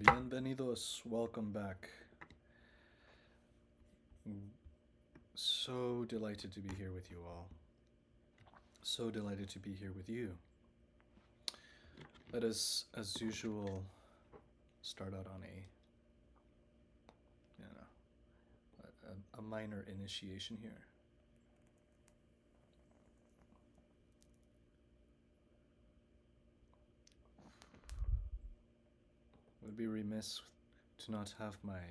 Bienvenidos, welcome back. So delighted to be here with you all. So delighted to be here with you. Let us, as usual, start out on a minor initiation here. Would be remiss to not have my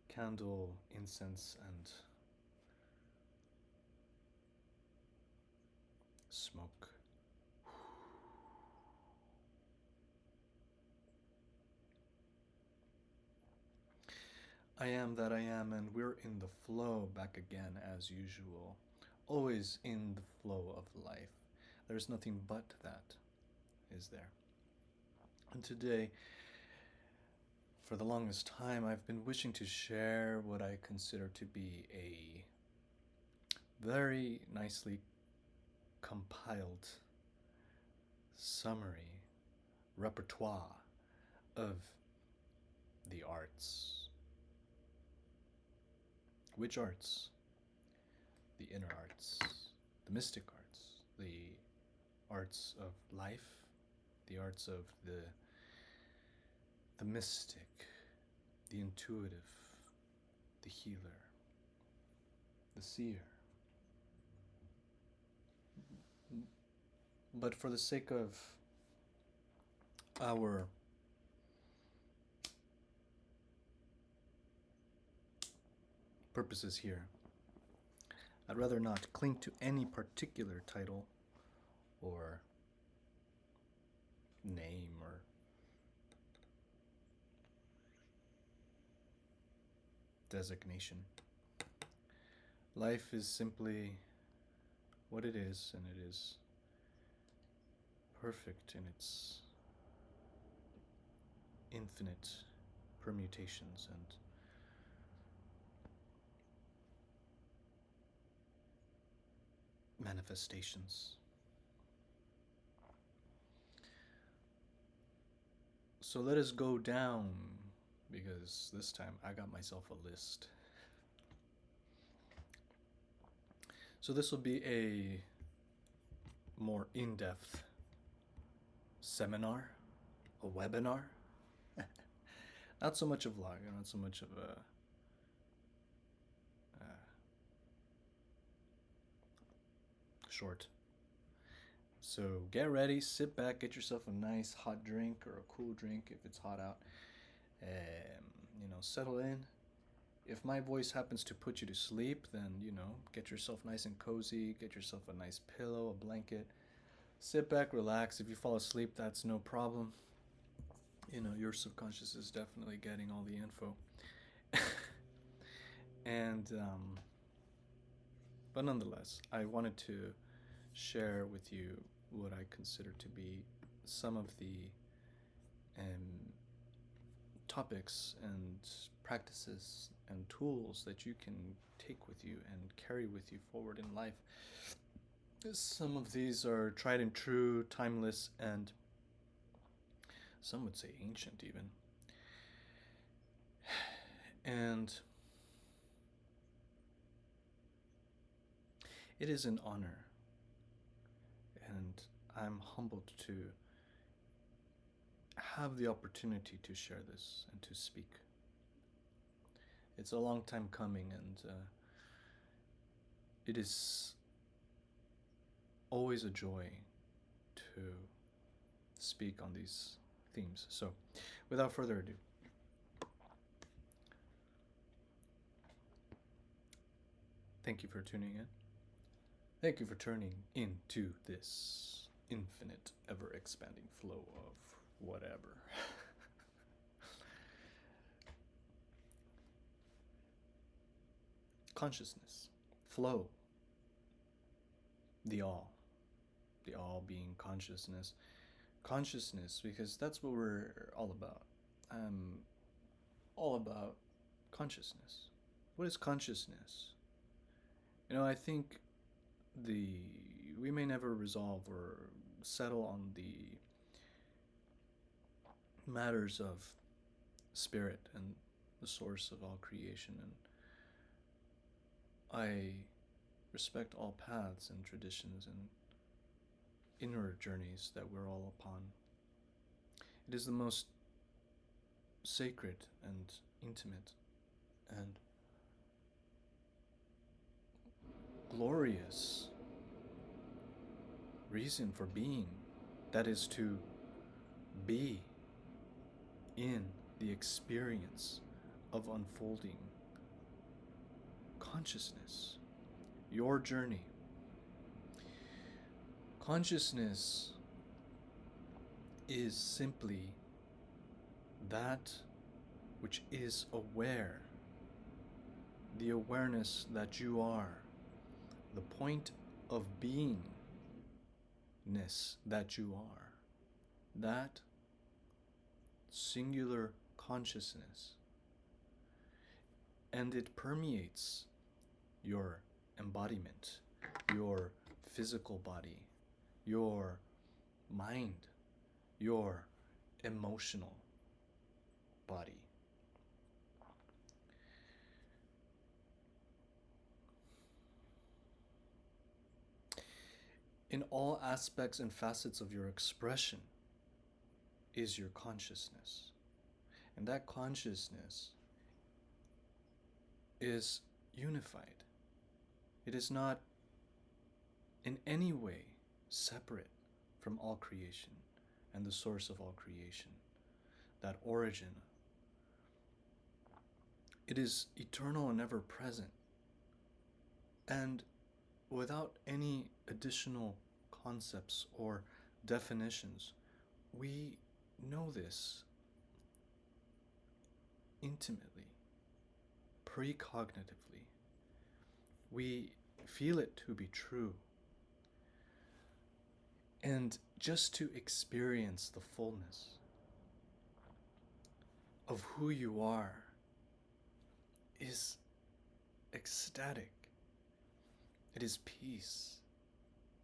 candle, incense, and smoke. I am that I am, and we're in the flow back again as usual. Always in the flow of life. There's nothing but that, is there? And today, for the longest time, I've been wishing to share what I consider to be a very nicely compiled summary, repertoire of the arts. Which arts? The inner arts, the mystic arts, the arts of life, the arts of the mystic, the intuitive, the healer, the seer. But for the sake of our purposes here, I'd rather not cling to any particular title or name or designation. Life is simply what it is, and it is perfect in its infinite permutations and manifestations. So let us go down, because this time I got myself a list. So this will be a more in-depth seminar, a webinar. Not so much a vlog, not so much of a short. So get ready, sit back, get yourself a nice hot drink or a cool drink if it's hot out. Settle in. If my voice happens to put you to sleep, then, get yourself nice and cozy, get yourself a nice pillow, a blanket. Sit back, relax. If you fall asleep, that's no problem. Your subconscious is definitely getting all the info. But nonetheless, I wanted to share with you what I consider to be some of the topics and practices and tools that you can take with you and carry with you forward in life. Some of these are tried and true, timeless, and some would say ancient even. And it is an honor, and I'm humbled to have the opportunity to share this and to speak. It's a long time coming, and it is always a joy to speak on these themes. So, without further ado, thank you for tuning in. Thank you for turning into this infinite, ever-expanding flow of whatever. Consciousness, flow, the all being consciousness, because that's what we're all about. I'm all about consciousness. What is consciousness? I think we may never resolve or settle on the matters of spirit and the source of all creation. And I respect all paths and traditions and inner journeys that we're all upon. It is the most sacred and intimate and glorious reason for being, that is to be in the experience of unfolding consciousness, your journey. Consciousness is simply that which is aware, the awareness that you are, the point of beingness that you are, that singular consciousness. And it permeates your embodiment, your physical body, your mind, your emotional body. In all aspects and facets of your expression is your consciousness. And that consciousness is unified. It is not in any way separate from all creation and the source of all creation, that origin. It is eternal and ever present. And without any additional concepts or definitions, we know this intimately, precognitively. We feel it to be true. And just to experience the fullness of who you are is ecstatic. It is peace.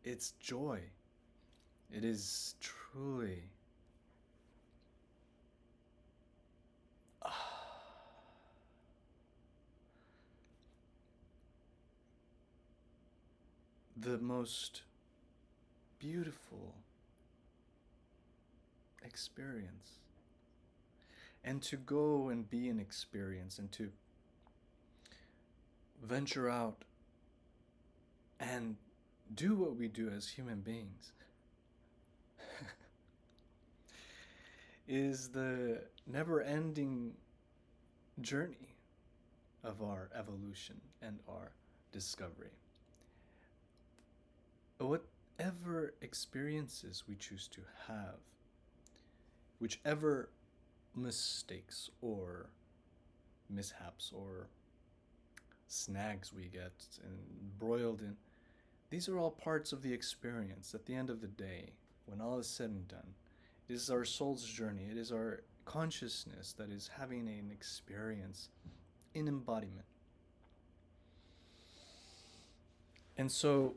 It's joy. It is truly the most beautiful experience. And to go and be an experience and to venture out and do what we do as human beings is the never-ending journey of our evolution and our discovery. Whatever experiences we choose to have, whichever mistakes or mishaps or snags we get embroiled in, these are all parts of the experience. At the end of the day, when all is said and done, it is our soul's journey. It is our consciousness that is having an experience in embodiment. And so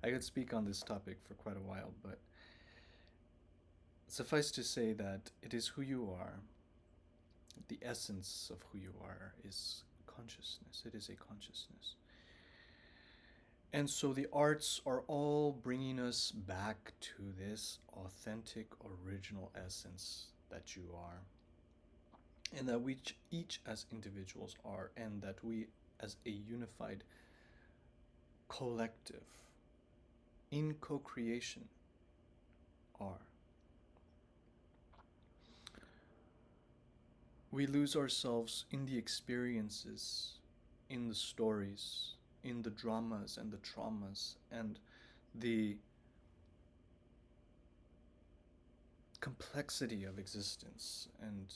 I could speak on this topic for quite a while, but suffice to say that it is who you are. The essence of who you are is consciousness. It is a consciousness. And so the arts are all bringing us back to this authentic, original essence that you are, and that we each as individuals are, and that we as a unified collective in co-creation are. We lose ourselves in the experiences, in the stories, in the dramas and the traumas and the complexity of existence and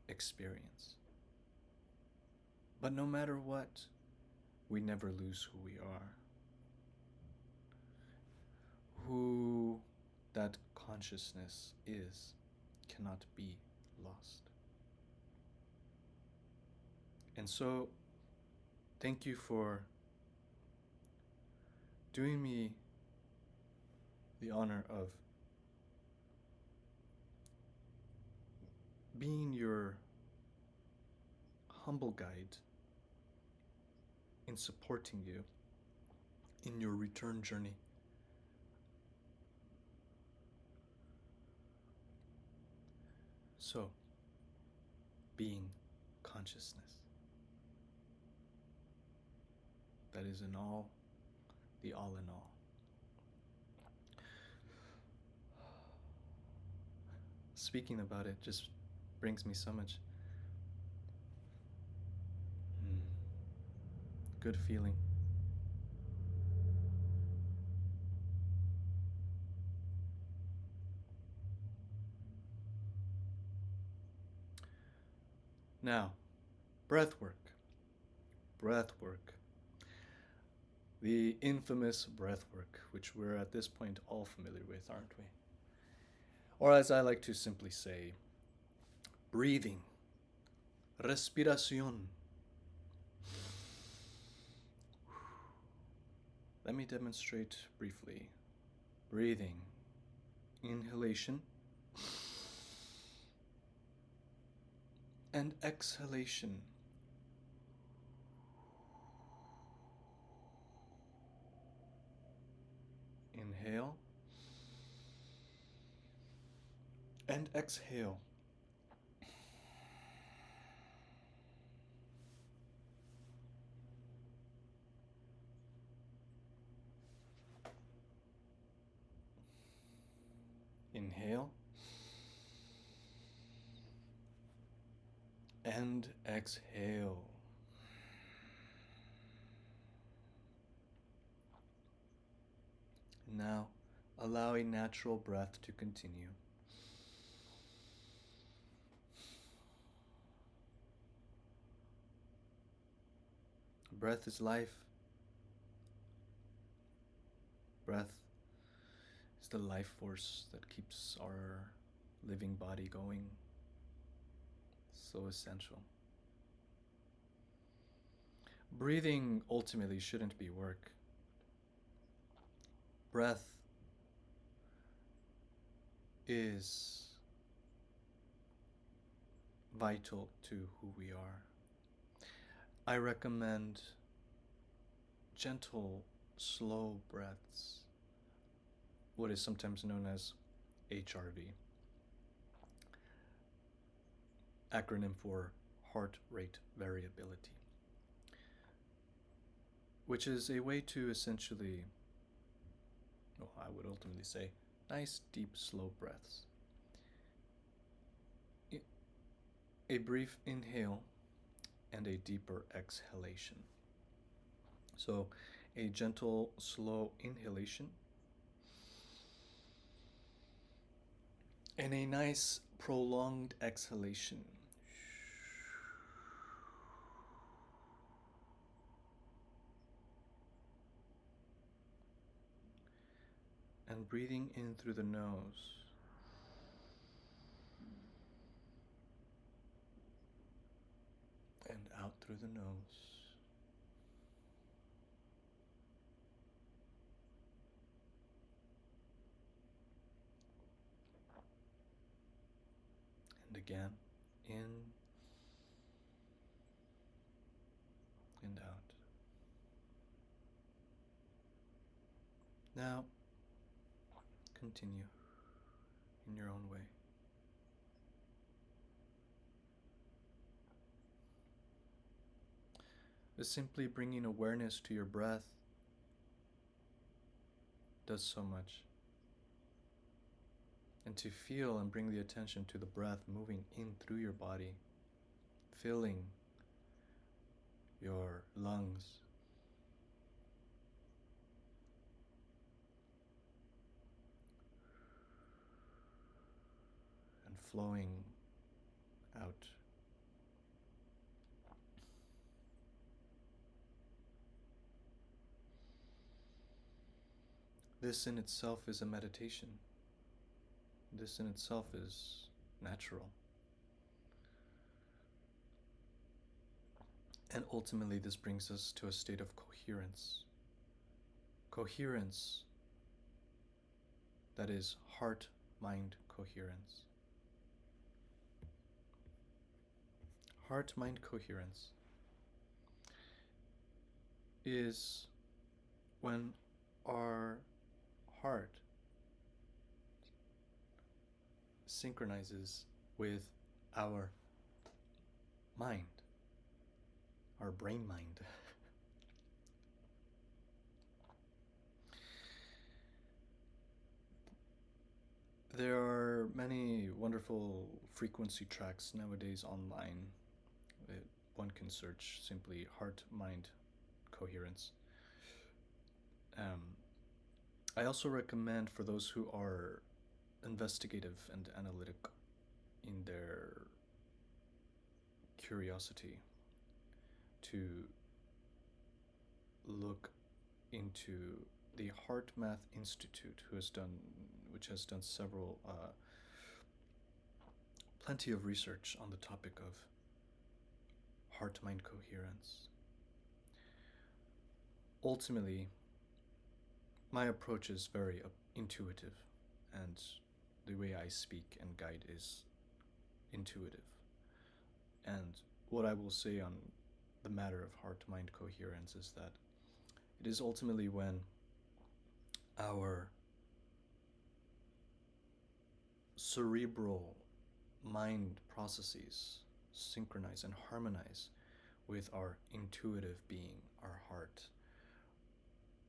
experience. But no matter what, we never lose who we are. Who that consciousness is cannot be lost. And so, thank you for doing me the honor of being your humble guide in supporting you in your return journey. So, being consciousness. That is in all, the all in all. Speaking about it just brings me so much good feeling. Now, breath work. Breath work. The infamous breath work, which we're at this point all familiar with, aren't we? Or as I like to simply say, breathing. Respiración. Let me demonstrate briefly. Breathing. Inhalation. And exhalation. Inhale. And exhale. Inhale. And exhale. Now, allow a natural breath to continue. Breath is life. Breath is the life force that keeps our living body going. So essential. Breathing ultimately shouldn't be work. Breath is vital to who we are. I recommend gentle, slow breaths, what is sometimes known as HRV, acronym for heart rate variability, which is a way to essentially, I would ultimately say, nice, deep, slow breaths. A brief inhale and a deeper exhalation. So a gentle, slow inhalation and a nice, prolonged exhalation. And breathing in through the nose. And out through the nose. And again, in and out. Now, continue in your own way. Just simply bringing awareness to your breath does so much. And to feel and bring the attention to the breath moving in through your body, filling your lungs, and flowing out. This in itself is a meditation. This in itself is natural. And ultimately, this brings us to a state of coherence, coherence, that is heart-mind coherence. Heart-mind coherence is when our heart synchronizes with our mind, our brain mind. There are many wonderful frequency tracks nowadays online. One can search simply heart mind coherence. I also recommend for those who are investigative and analytic in their curiosity to look into the Heart Math Institute, which has done several plenty of research on the topic of heart-mind coherence. Ultimately, my approach is very intuitive, and the way I speak and guide is intuitive. And what I will say on the matter of heart-mind coherence is that it is ultimately when our cerebral mind processes synchronize and harmonize with our intuitive being, our heart,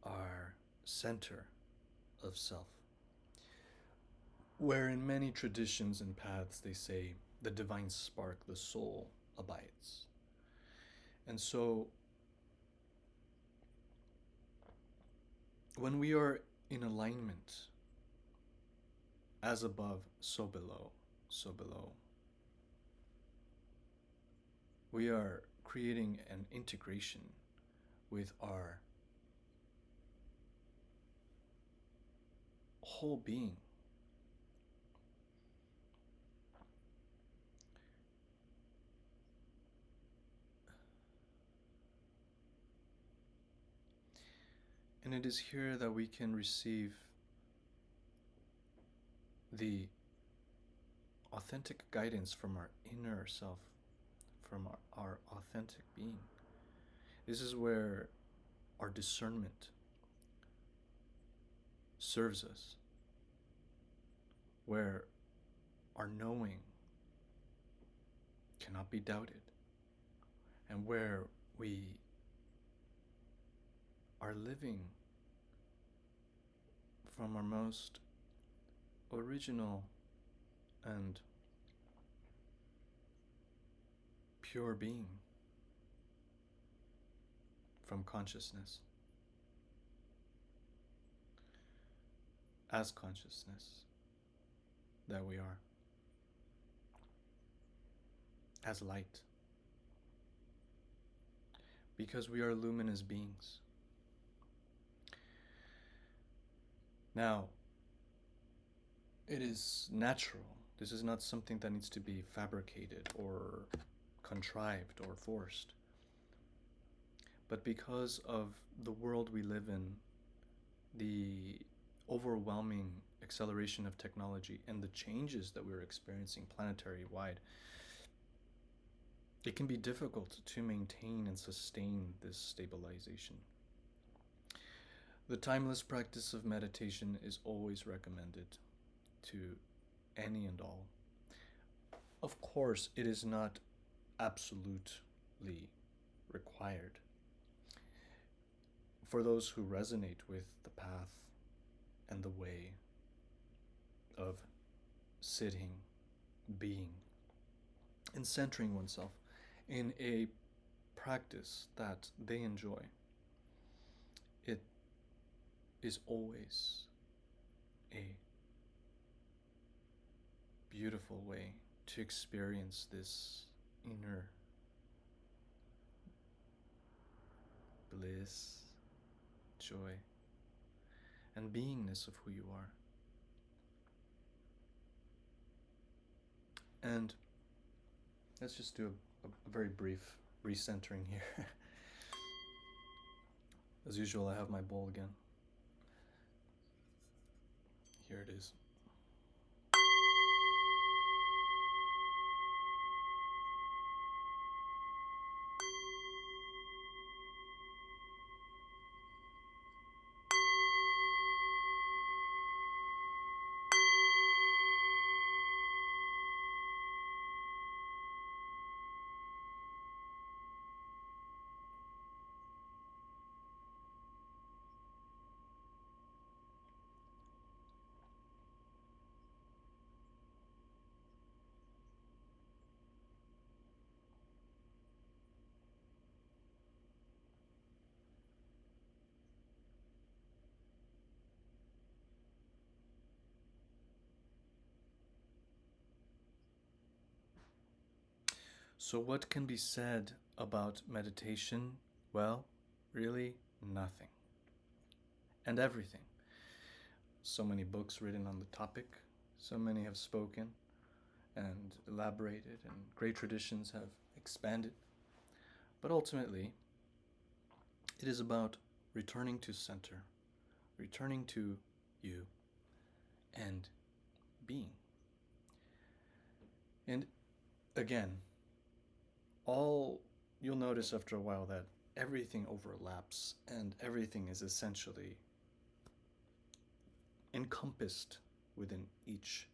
our center of self. Where in many traditions and paths they say the divine spark, the soul, abides. And so when we are in alignment, as above, so below, we are creating an integration with our whole being. And it is here that we can receive the authentic guidance from our inner self, from our authentic being. This is where our discernment serves us, where our knowing cannot be doubted, and where we are living from our most original and pure being, from consciousness, as consciousness that we are, as light, because we are luminous beings. Now, it is natural. This is not something that needs to be fabricated or contrived or forced. But because of the world we live in, the overwhelming acceleration of technology and the changes that we're experiencing planetary-wide, it can be difficult to maintain and sustain this stabilization. The timeless practice of meditation is always recommended to any and all. Of course, it is not absolutely required. For those who resonate with the path and the way of sitting, being, and centering oneself in a practice that they enjoy, it is always a beautiful way to experience this inner bliss, joy, and beingness of who you are. And let's just do a very brief recentering here. As usual, I have my bowl again. Here it is. So, what can be said about meditation? Well, really, nothing. And everything. So many books written on the topic, so many have spoken and elaborated, and great traditions have expanded. But ultimately, it is about returning to center, returning to you, and being. And again, all you'll notice after a while that everything overlaps and everything is essentially encompassed within each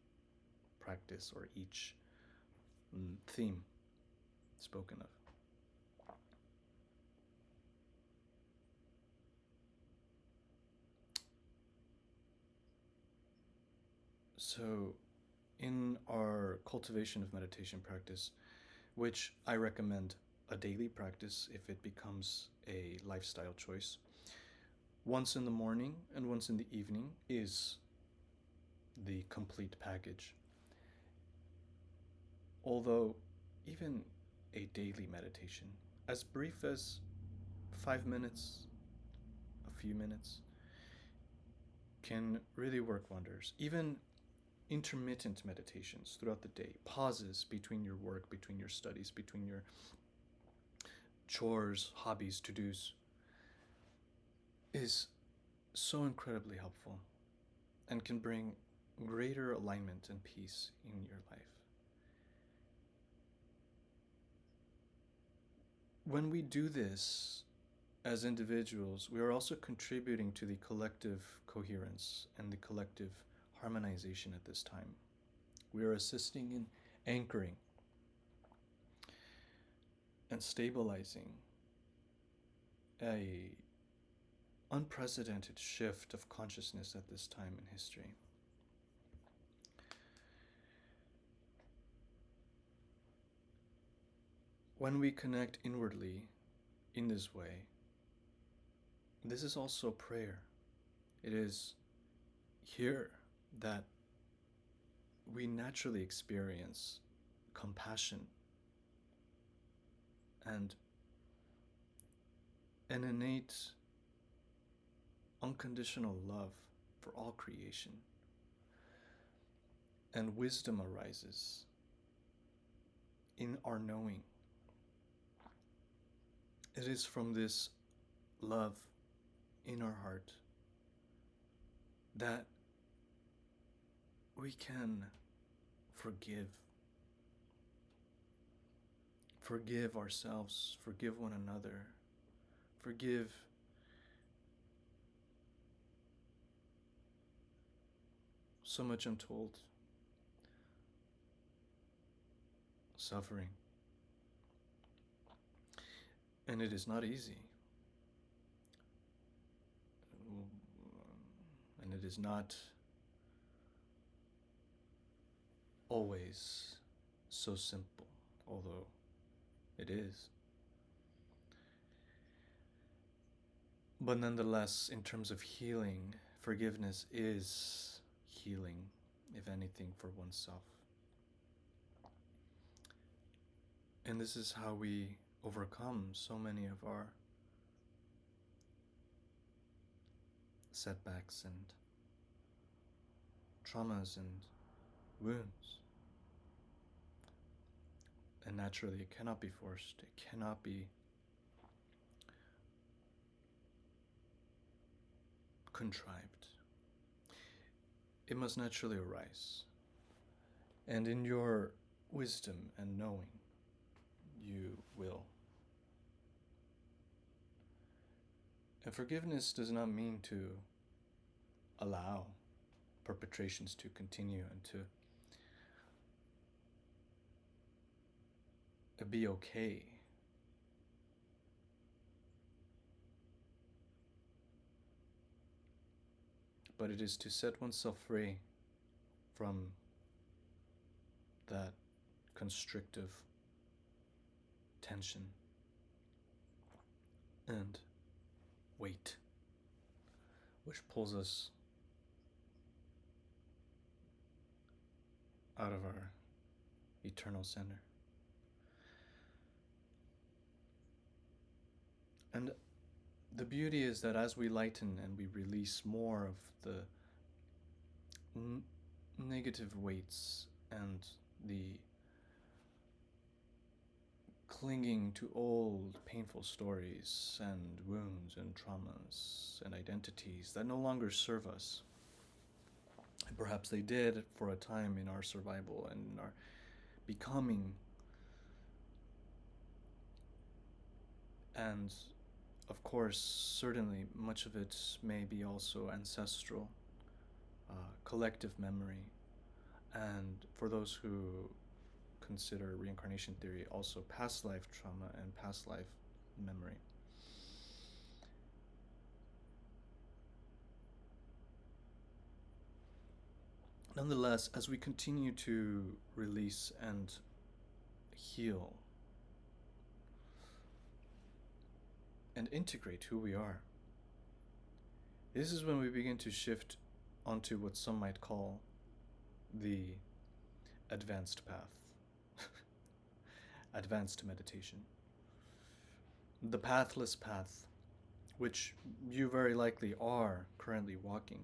practice or each theme spoken of. So, in our cultivation of meditation practice, which I recommend a daily practice if it becomes a lifestyle choice, once in the morning and once in the evening is the complete package. Although, even a daily meditation, as brief as 5 minutes, a few minutes, can really work wonders. Even intermittent meditations throughout the day, pauses between your work, between your studies, between your chores, hobbies, to dos, is so incredibly helpful and can bring greater alignment and peace in your life. When we do this as individuals, we are also contributing to the collective coherence and the collective harmonization at this time. We are assisting in anchoring and stabilizing a unprecedented shift of consciousness at this time in history. When we connect inwardly in this way, this is also prayer. It is here that we naturally experience compassion and an innate, unconditional love for all creation. And wisdom arises in our knowing. It is from this love in our heart that we can forgive. Forgive ourselves, forgive one another, forgive so much untold suffering. And it is not easy. And it is not always so simple, although it is. But nonetheless, in terms of healing, forgiveness is healing, if anything, for oneself. And this is how we overcome so many of our setbacks and traumas and wounds. And naturally, it cannot be forced. It cannot be contrived. it must naturally arise. And in your wisdom and knowing, you will. And forgiveness does not mean to allow perpetrations to continue and to be okay. But it is to set oneself free from that constrictive tension and weight, which pulls us out of our eternal center. And the beauty is that as we lighten and we release more of the negative weights and the clinging to old painful stories and wounds and traumas and identities that no longer serve us. And perhaps they did for a time in our survival and in our becoming. And of course, certainly much of it may be also ancestral, collective memory. And for those who consider reincarnation theory, also past life trauma and past life memory. Nonetheless, as we continue to release and heal and integrate who we are, this is when we begin to shift onto what some might call the advanced path, advanced meditation. The pathless path, which you very likely are currently walking.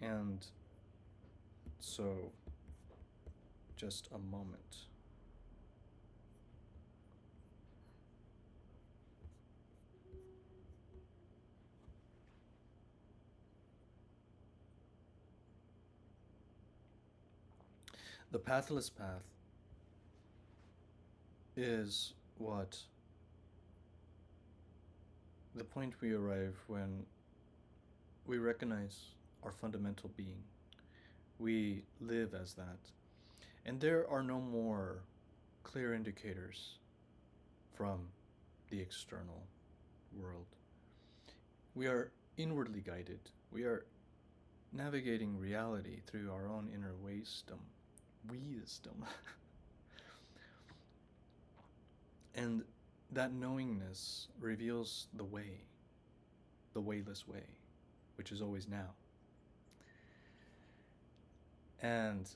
And so, just a moment. The pathless path is what the point we arrive when we recognize our fundamental being. We live as that. And there are no more clear indicators from the external world. We are inwardly guided. We are navigating reality through our own inner wisdom. And that knowingness reveals the way, the wayless way, which is always now. And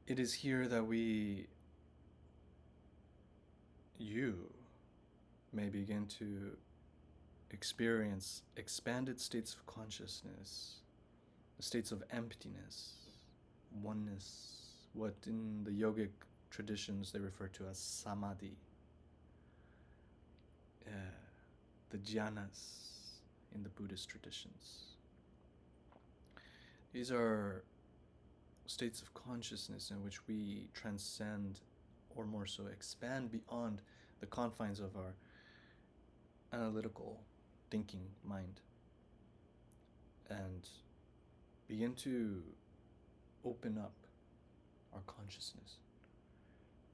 it is here that you may begin to experience expanded states of consciousness, states of emptiness, oneness, what in the yogic traditions they refer to as samadhi, the jhanas in the Buddhist traditions. These are states of consciousness in which we transcend, or more so expand beyond the confines of our analytical thinking mind and begin to open up our consciousness.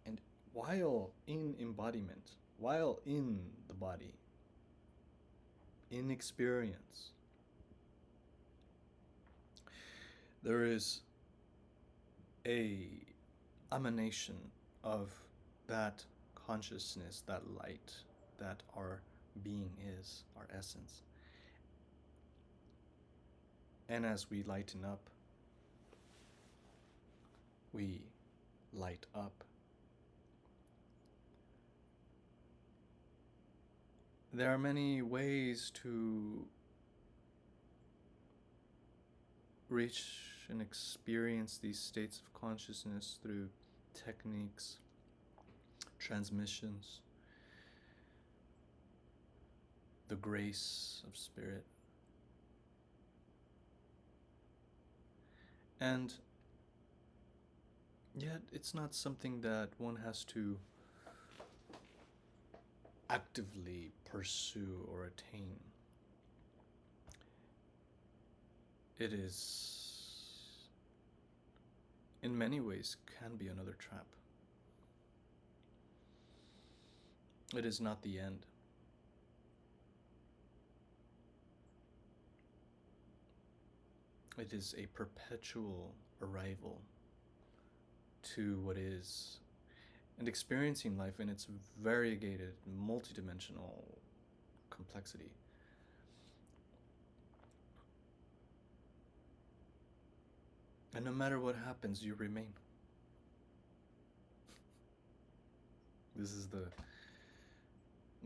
And while in embodiment, while in the body, in experience, there is a emanation of that consciousness, that light, that our being is, our essence. And as we lighten up, we light up. There are many ways to reach and experience these states of consciousness through techniques, transmissions, the grace of spirit. And yet, it's not something that one has to actively pursue or attain. It is, in many ways, can be another trap. It is not the end. It is a perpetual arrival to what is, and experiencing life in its variegated, multidimensional complexity. And no matter what happens, you remain. This is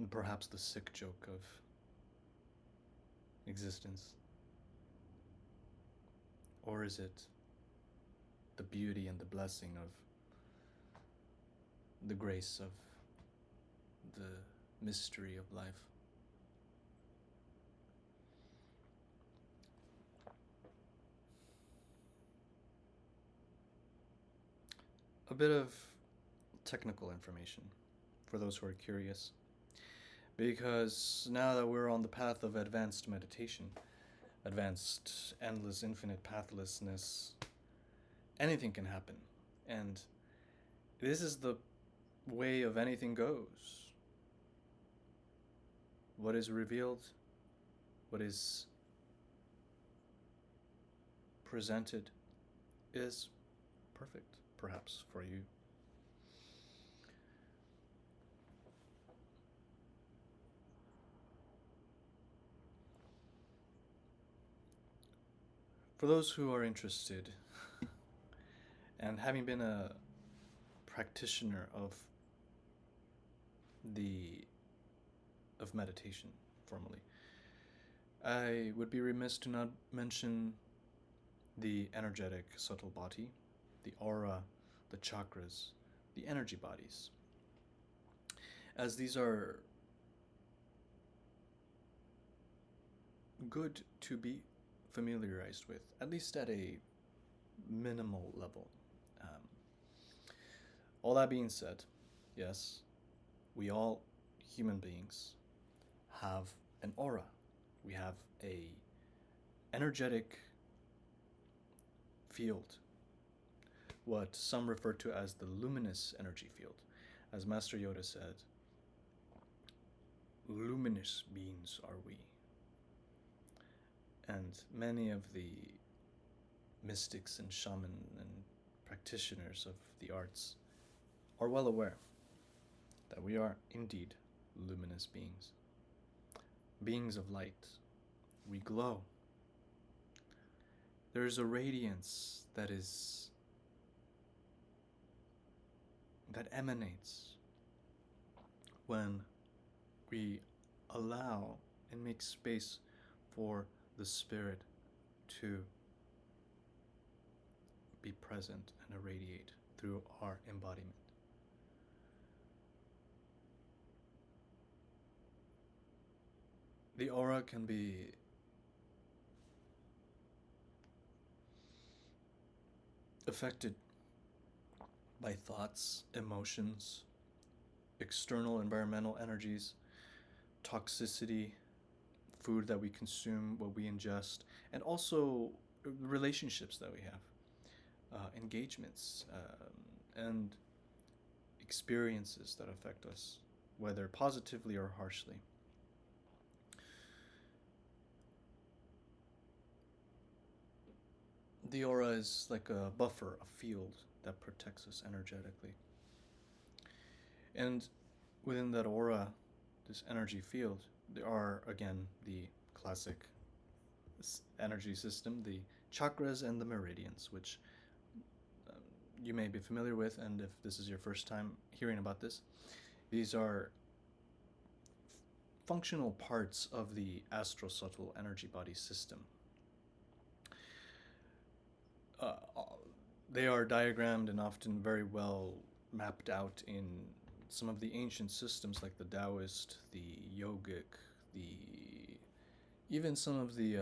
perhaps the sick joke of existence. Or is it the beauty and the blessing of the grace of the mystery of life? A bit of technical information for those who are curious. Because now that we're on the path of advanced meditation, advanced, endless, infinite pathlessness, anything can happen. And this is the way of anything goes. What is revealed, what is presented, is perfect, perhaps, for you. For those who are interested, and having been a practitioner of meditation formally, I would be remiss to not mention the energetic subtle body, the aura, the chakras, the energy bodies, as these are good to be familiarized with, at least at a minimal level. All that being said, yes, we all human beings have an aura. We have a energetic field, what some refer to as the luminous energy field. As Master Yoda said, luminous beings are we. And many of the mystics and shaman and practitioners of the arts are well aware that we are indeed luminous beings. Beings of light. We glow. There is a radiance that emanates when we allow and make space for the spirit to be present and irradiate through our embodiment. The aura can be affected by thoughts, emotions, external environmental energies, toxicity, food that we consume, what we ingest, and also relationships that we have, engagements, and experiences that affect us, whether positively or harshly. The aura is like a buffer, a field that protects us energetically. And within that aura, this energy field, there are, again, the classic energy system, the chakras and the meridians, which you may be familiar with, and if this is your first time hearing about this, these are functional parts of the astro-subtle energy body system. They are diagrammed and often very well mapped out in some of the ancient systems like the Taoist, the yogic, even some of the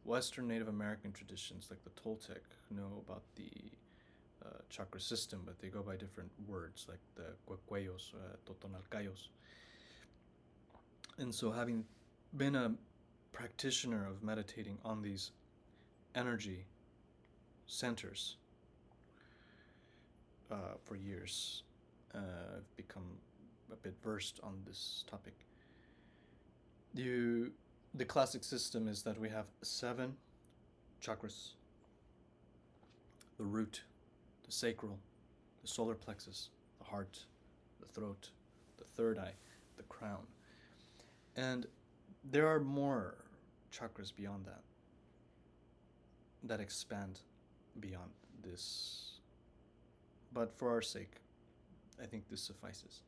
Western Native American traditions, like the Toltec, know about the chakra system, but they go by different words, like the Cuecueyos, Totonalcayos. And so, having been a practitioner of meditating on these energy centers for years, I've become a bit versed on this topic. The classic system is that we have 7 chakras: the root, the sacral, the solar plexus, the heart, the throat, the third eye, the crown. And there are more chakras beyond that expand beyond this. But for our sake, I think this suffices.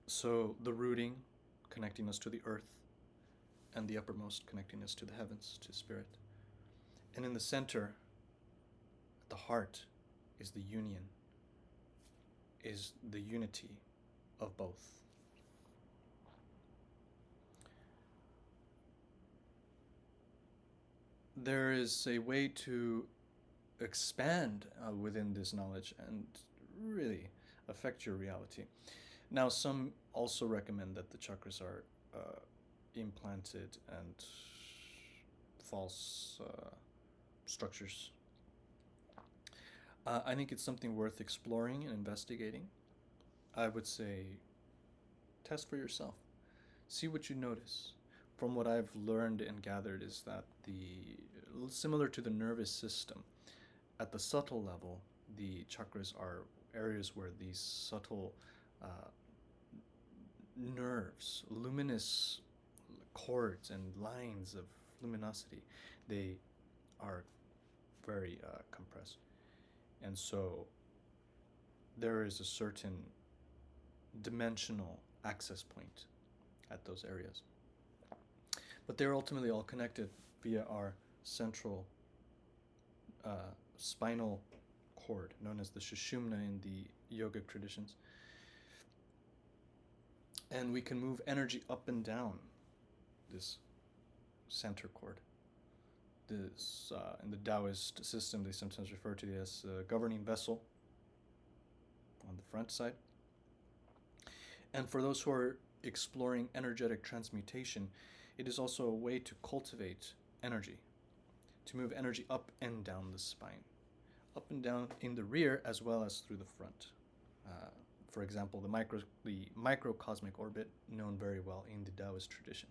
So the rooting, connecting us to the earth, and the uppermost, connecting us to the heavens, to spirit. And in the center, the heart, is the union, is the unity of both. There is a way to expand within this knowledge and really affect your reality. Now, some also recommend that the chakras are implanted and false structures. I think it's something worth exploring and investigating. I would say test for yourself. See what you notice. From what I've learned and gathered is that similar to the nervous system, at the subtle level, the chakras are areas where these subtle nerves, luminous cords and lines of luminosity, they are very compressed. And so there is a certain dimensional access point at those areas. But they're ultimately all connected via our central spinal cord, known as the Sushumna in the yogic traditions. And we can move energy up and down this center cord. This, in the Taoist system, they sometimes refer to it as a governing vessel on the front side. And for those who are exploring energetic transmutation, it is also a way to cultivate energy, to move energy up and down the spine, up and down in the rear as well as through the front. For example, the microcosmic orbit, known very well in the Taoist tradition.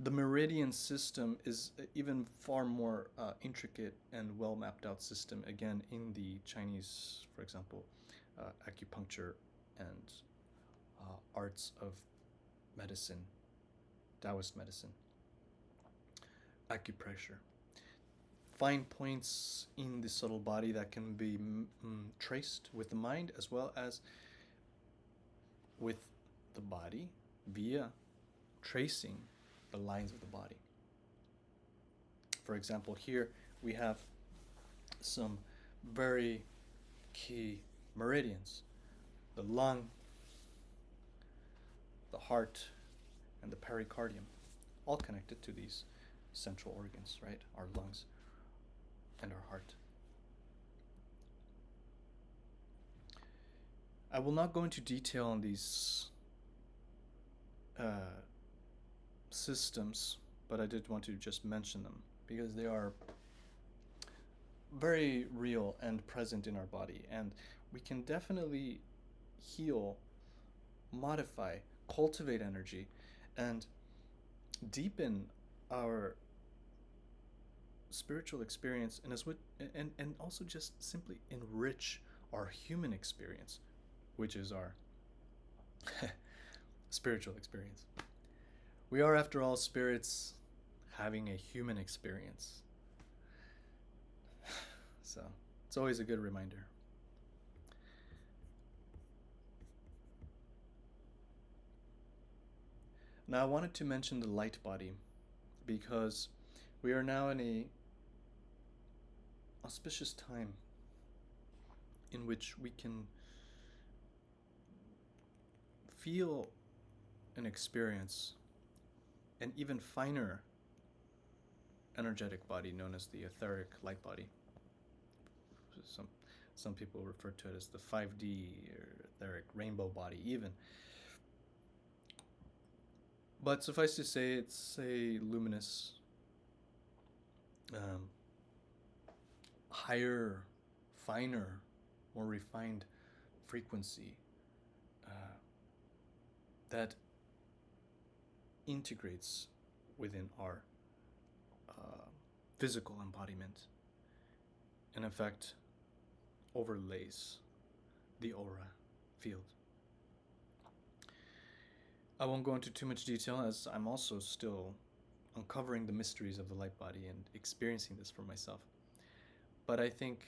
The meridian system is even far more intricate and well mapped out system, again, in the Chinese, for example, acupuncture and arts of medicine, Taoist medicine, acupressure. Fine points in the subtle body that can be traced with the mind as well as with the body via tracing the lines of the body. For example, here we have some very key meridians: the lung, the heart, and the pericardium, all connected to these central organs, right? Our lungs and our heart. I will not go into detail on these systems, but I did want to just mention them because they are very real and present in our body, and we can definitely heal, modify, cultivate energy, and deepen our spiritual experience, and also just simply enrich our human experience, which is our spiritual experience. We are, after all, spirits having a human experience. So it's always a good reminder. Now, I wanted to mention the light body because we are now in a auspicious time in which we can feel and experience an even finer energetic body known as the etheric light body. Some people refer to it as the 5D or etheric rainbow body even. But suffice to say, it's a luminous, higher, finer, more refined frequency that integrates within our physical embodiment and in fact overlays the aura field. I won't go into too much detail as I'm also still uncovering the mysteries of the light body and experiencing this for myself. But I think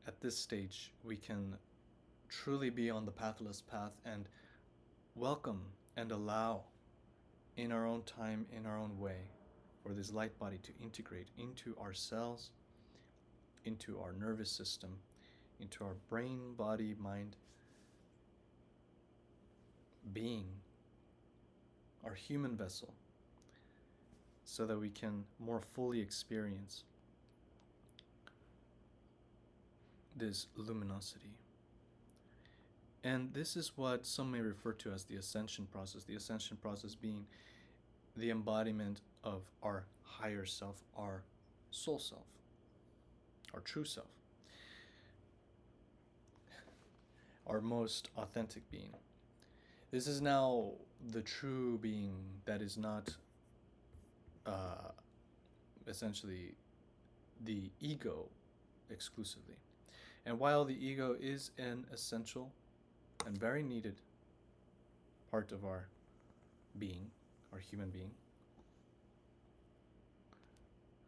at this stage we can truly be on the pathless path and welcome and allow in our own time, in our own way, for this light body to integrate into our cells, into our nervous system, into our brain, body, mind, being, our human vessel, so that we can more fully experience this luminosity. And this is what some may refer to as the ascension process being the embodiment of our higher self, our soul self, our true self, our most authentic being. This is now the true being that is not essentially the ego exclusively. And while the ego is an essential and very needed part of our being, our human being,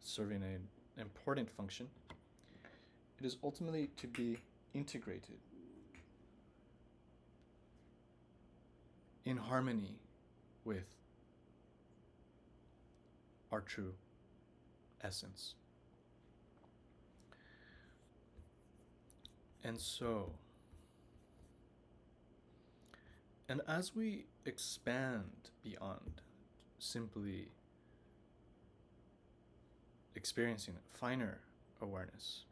serving an important function, it is ultimately to be integrated in harmony with our true essence. And so, and as we expand beyond simply experiencing finer awareness,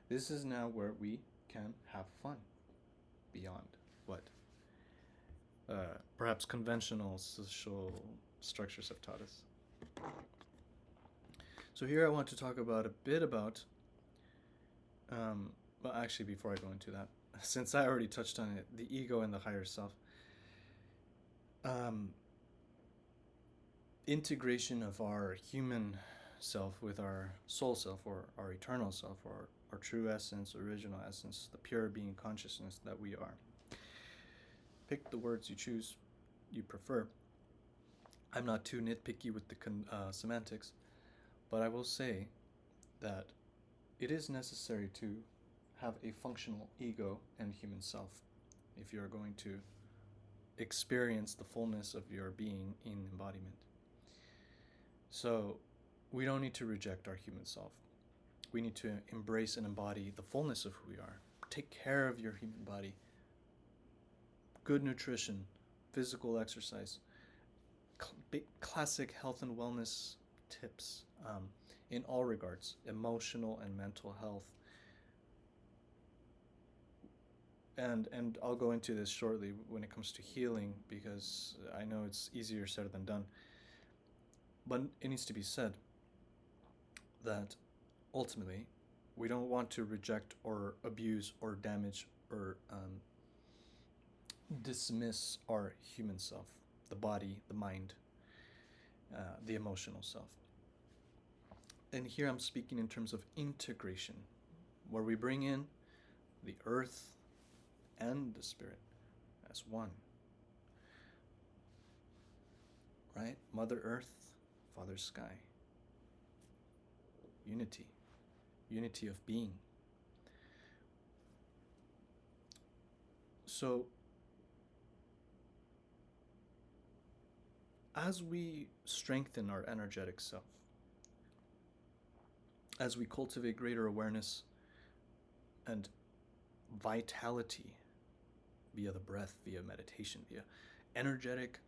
this is now where we can have fun beyond what perhaps conventional social structures have taught us. So here I want to talk about a bit about, well, actually, before I go into that, since I already touched on it, the ego and the higher self. Integration of our human self with our soul self, or our eternal self, or our true essence, original essence, the pure being consciousness that we are. Pick the words you choose, you prefer. I'm not too nitpicky with the semantics, but I will say that it is necessary to have a functional ego and human self if you're going to experience the fullness of your being in embodiment. So we don't need to reject our human self. We need to embrace and embody the fullness of who we are. Take care of your human body. Good nutrition, physical exercise, classic health and wellness tips in all regards, emotional and mental health. And I'll go into this shortly when it comes to healing, because I know it's easier said than done. But it needs to be said that ultimately we don't want to reject or abuse or damage or dismiss our human self, the body, the mind, the emotional self. And here I'm speaking in terms of integration, where we bring in the earth and the spirit as one. Right? Mother Earth, Father Sky. Unity. Unity of being. So, as we strengthen our energetic self, as we cultivate greater awareness and vitality via the breath, via meditation, via energetic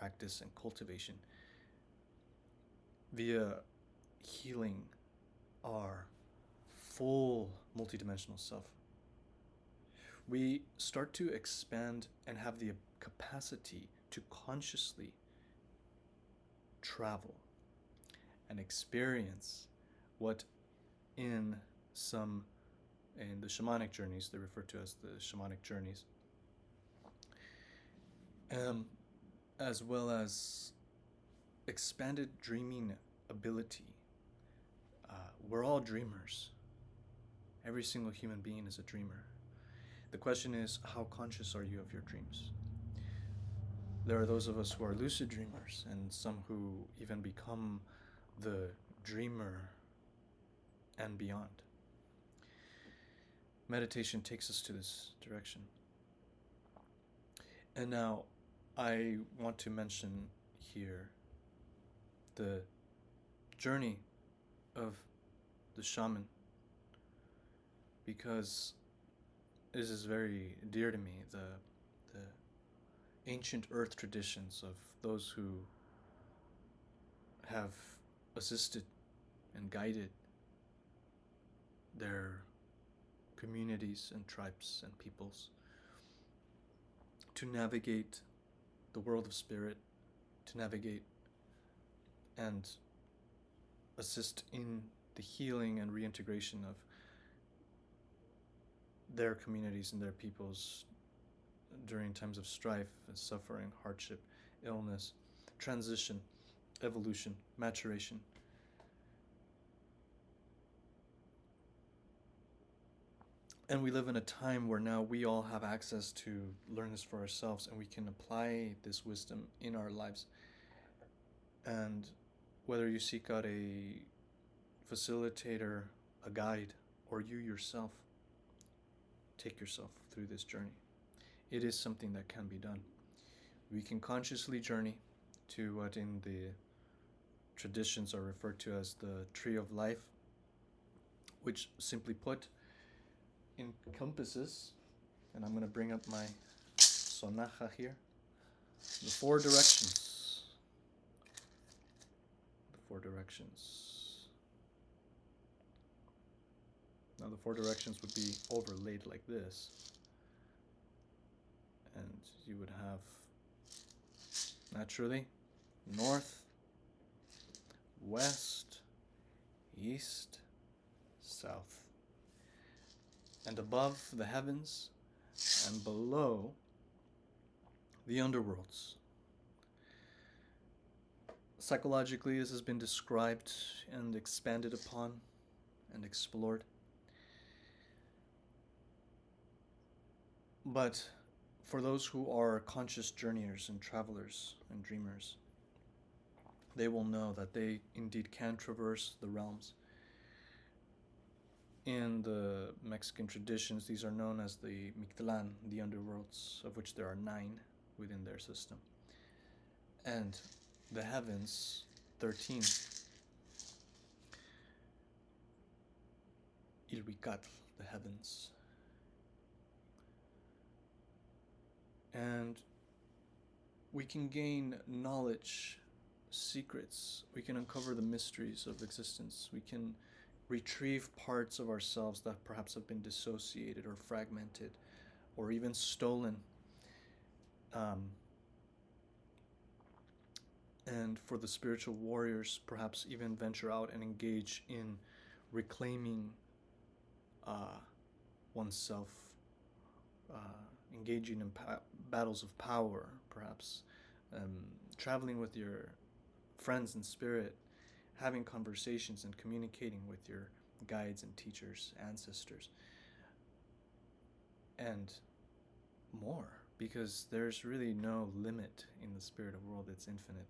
practice and cultivation via healing our full multidimensional self, we start to expand and have the capacity to consciously travel and experience what in the shamanic journeys, they refer to as the shamanic journeys, as well as expanded dreaming ability. We're all dreamers. Every single human being is a dreamer. The question is, how conscious are you of your dreams? There are those of us who are lucid dreamers, and some who even become the dreamer and beyond. Meditation takes us to this direction. And now I want to mention here the journey of the shaman, because this is very dear to me, the ancient earth traditions of those who have assisted and guided their communities and tribes and peoples to navigate the world of spirit, to navigate and assist in the healing and reintegration of their communities and their peoples during times of strife and suffering, hardship, illness, transition, evolution, maturation. And we live in a time where now we all have access to learn this for ourselves, and we can apply this wisdom in our lives. And whether you seek out a facilitator, a guide, or you yourself take yourself through this journey, it is something that can be done. We can consciously journey to what in the traditions are referred to as the tree of life, which simply put encompasses, and I'm going to bring up my sonaja here, the four directions. The four directions. Now the four directions would be overlaid like this, and you would have naturally north, west, east, south, and above the heavens and below the underworlds. Psychologically, this has been described and expanded upon and explored. But for those who are conscious journeyers and travelers and dreamers, they will know that they indeed can traverse the realms. In the Mexican traditions, these are known as the Mictlan, the underworlds, of which there are 9 within their system. And the heavens, 13. Ilhuicatl, the heavens. And we can gain knowledge, secrets. We can uncover the mysteries of existence. We can retrieve parts of ourselves that perhaps have been dissociated or fragmented or even stolen. And for the spiritual warriors, perhaps even venture out and engage in reclaiming oneself, engaging in battles of power, perhaps, traveling with your friends in spirit, having conversations and communicating with your guides and teachers, ancestors, and more, because there's really no limit in the spirit world. It's infinite.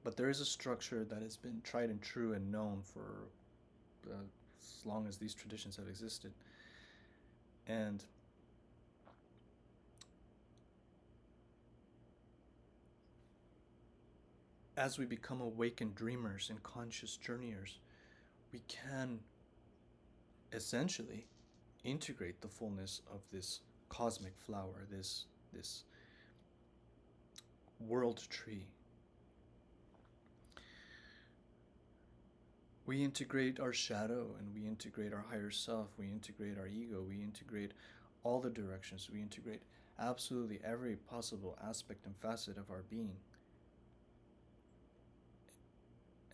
But there is a structure that has been tried and true and known for as long as these traditions have existed. And as we become awakened dreamers and conscious journeyers, we can essentially integrate the fullness of this cosmic flower, this world tree. We integrate our shadow and we integrate our higher self, we integrate our ego, we integrate all the directions, we integrate absolutely every possible aspect and facet of our being.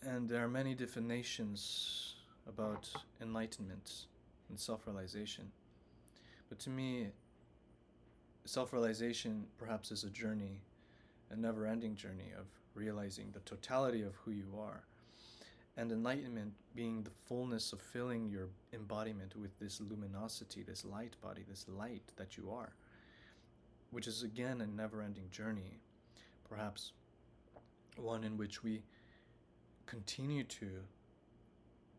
And there are many definitions about enlightenment and self-realization. But to me, self-realization perhaps is a journey, a never-ending journey of realizing the totality of who you are. And enlightenment being the fullness of filling your embodiment with this luminosity, this light body, this light that you are, which is again a never-ending journey, perhaps one in which we continue to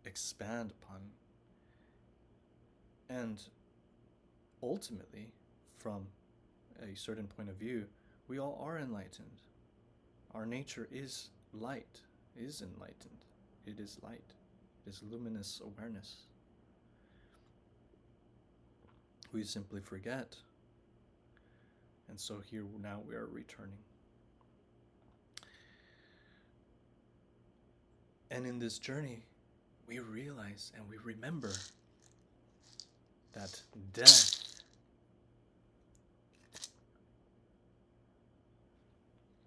expand upon. And ultimately, from a certain point of view, we all are enlightened. Our nature is light, is enlightened. It is light. It is luminous awareness. We simply forget. And so here now we are returning. And in this journey, we realize and we remember that death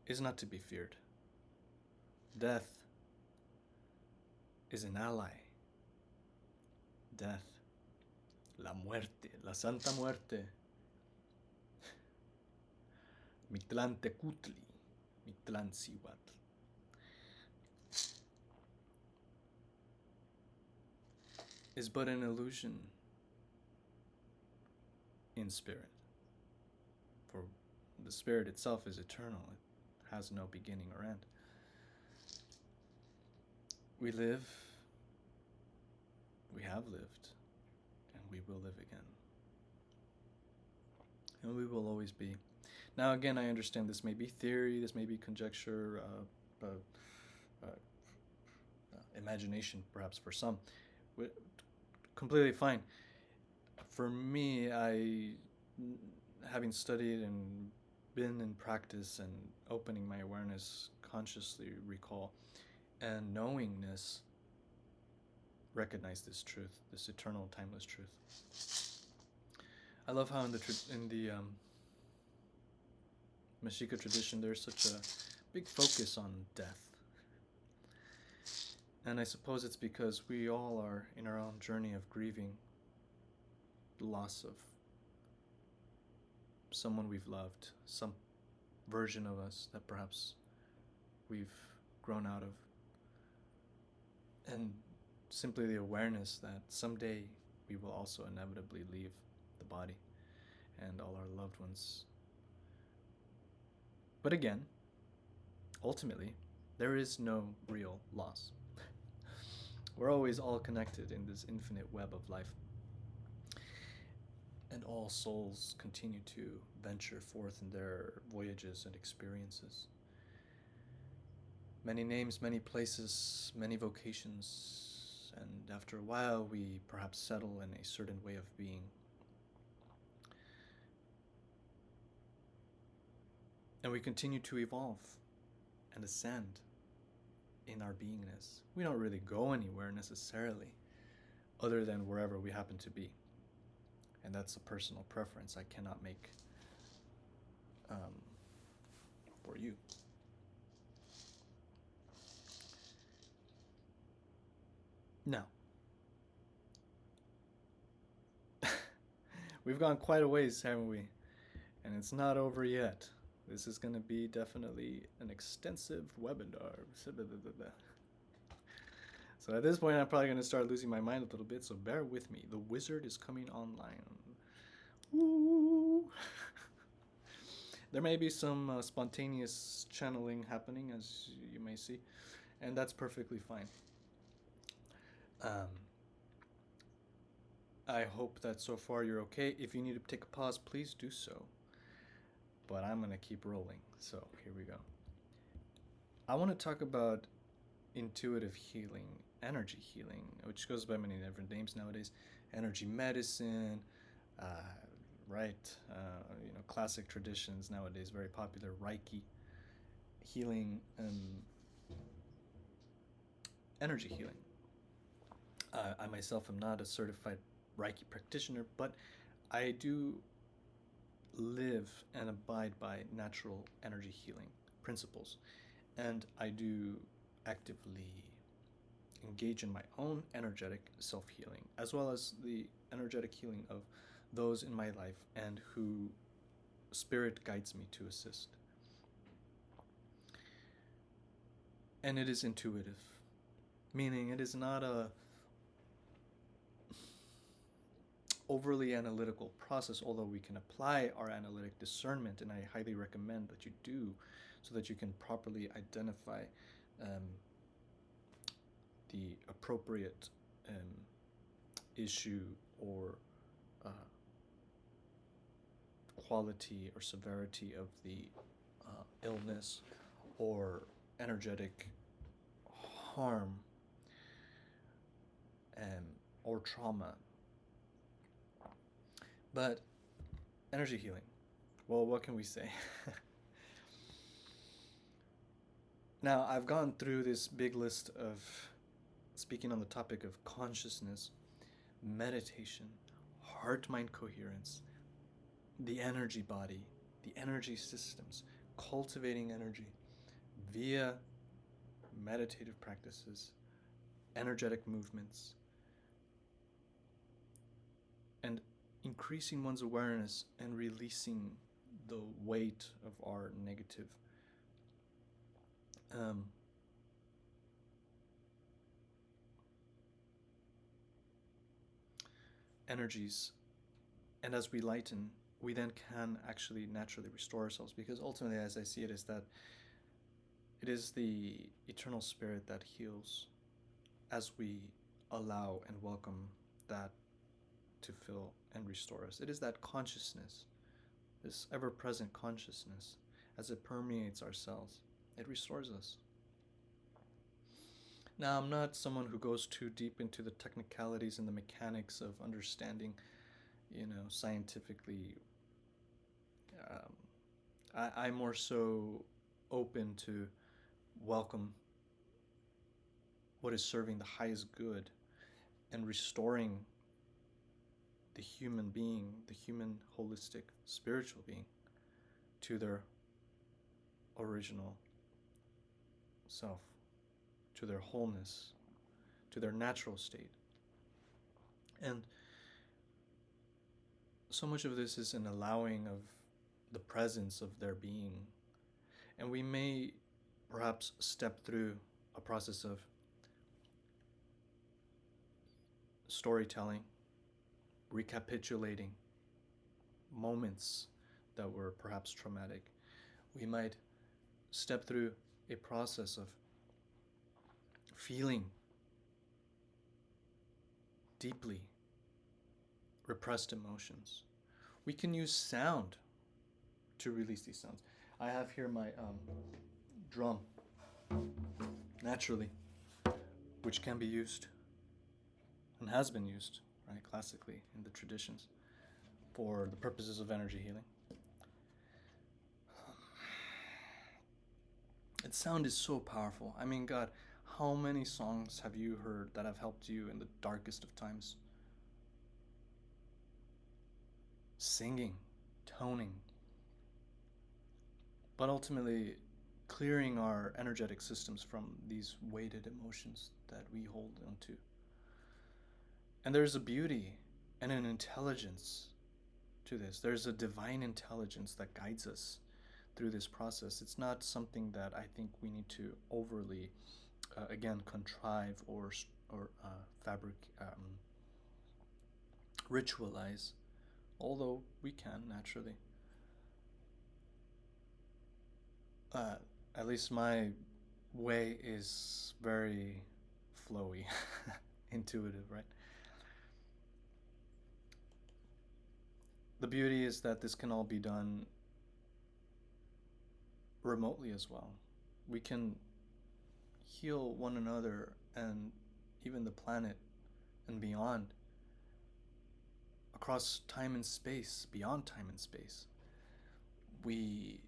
is not to be feared. Death is an ally. Death, la muerte, la santa muerte, Mictlán Tecutli, Mictlán Cihuatl, is but an illusion in spirit. For the spirit itself is eternal. It has no beginning or end. We live, we have lived, and we will live again. And we will always be. Now again, I understand this may be theory, this may be conjecture, imagination perhaps for some. Completely fine. For me, having studied and been in practice and opening my awareness, consciously recall, and knowingness, recognize this truth, this eternal, timeless truth. I love how in the Mexica tradition there's such a big focus on death. And I suppose it's because we all are in our own journey of grieving the loss of someone we've loved, some version of us that perhaps we've grown out of. And simply the awareness that someday we will also inevitably leave the body and all our loved ones. But again, ultimately, there is no real loss. We're always all connected in this infinite web of life. And all souls continue to venture forth in their voyages and experiences. Many names, many places, many vocations, and after a while we perhaps settle in a certain way of being. And we continue to evolve and ascend in our beingness. We don't really go anywhere necessarily, other than wherever we happen to be. And that's a personal preference I cannot make for you. Now, we've gone quite a ways, haven't we? And it's not over yet. This is going to be definitely an extensive webinar. So at this point, I'm probably going to start losing my mind a little bit, so bear with me. The wizard is coming online. Woo! There may be some spontaneous channeling happening, as you may see, and that's perfectly fine. I hope that so far you're okay. If you need to take a pause, please do so. But I'm going to keep rolling, so here we go. I want to talk about intuitive healing, energy healing, which goes by many different names nowadays. Energy medicine, classic traditions nowadays, very popular, Reiki. healing and energy healing. I myself am not a certified Reiki practitioner, but I do live and abide by natural energy healing principles. And I do actively engage in my own energetic self-healing, as well as the energetic healing of those in my life and who Spirit guides me to assist. And it is intuitive, meaning it is not a overly analytical process, although we can apply our analytic discernment, and I highly recommend that you do, so that you can properly identify the appropriate issue or quality or severity of the illness or energetic harm or trauma. But energy healing, well, what can we say? Now, I've gone through this big list of speaking on the topic of consciousness, meditation, heart-mind coherence, the energy body, the energy systems, cultivating energy via meditative practices, energetic movements, and increasing one's awareness and releasing the weight of our negative energies. And as we lighten, we then can actually naturally restore ourselves, because ultimately, as I see it, is that it is the eternal spirit that heals as we allow and welcome that to fill and restore us. It is that consciousness, this ever-present consciousness, as it permeates our cells, it restores us. Now, I'm not someone who goes too deep into the technicalities and the mechanics of understanding, scientifically. I'm more so open to welcome what is serving the highest good and restoring the human being, the human holistic spiritual being, to their original self, to their wholeness, to their natural state. And so much of this is an allowing of the presence of their being. And we may perhaps step through a process of storytelling, recapitulating moments that were perhaps traumatic. We might step through a process of feeling deeply repressed emotions. We can use sound to release these sounds. I have here my drum, naturally, which can be used and has been used, right, classically in the traditions for the purposes of energy healing. Its sound is so powerful. I mean, God, how many songs have you heard that have helped you in the darkest of times? Singing, toning, but ultimately clearing our energetic systems from these weighted emotions that we hold onto. And there's a beauty and an intelligence to this. There's a divine intelligence that guides us through this process. It's not something that I think we need to overly, again, contrive or ritualize, although we can naturally. At least my way is very flowy, intuitive, right? The beauty is that this can all be done remotely as well. We can heal one another and even the planet and beyond, across time and space, beyond time and space. We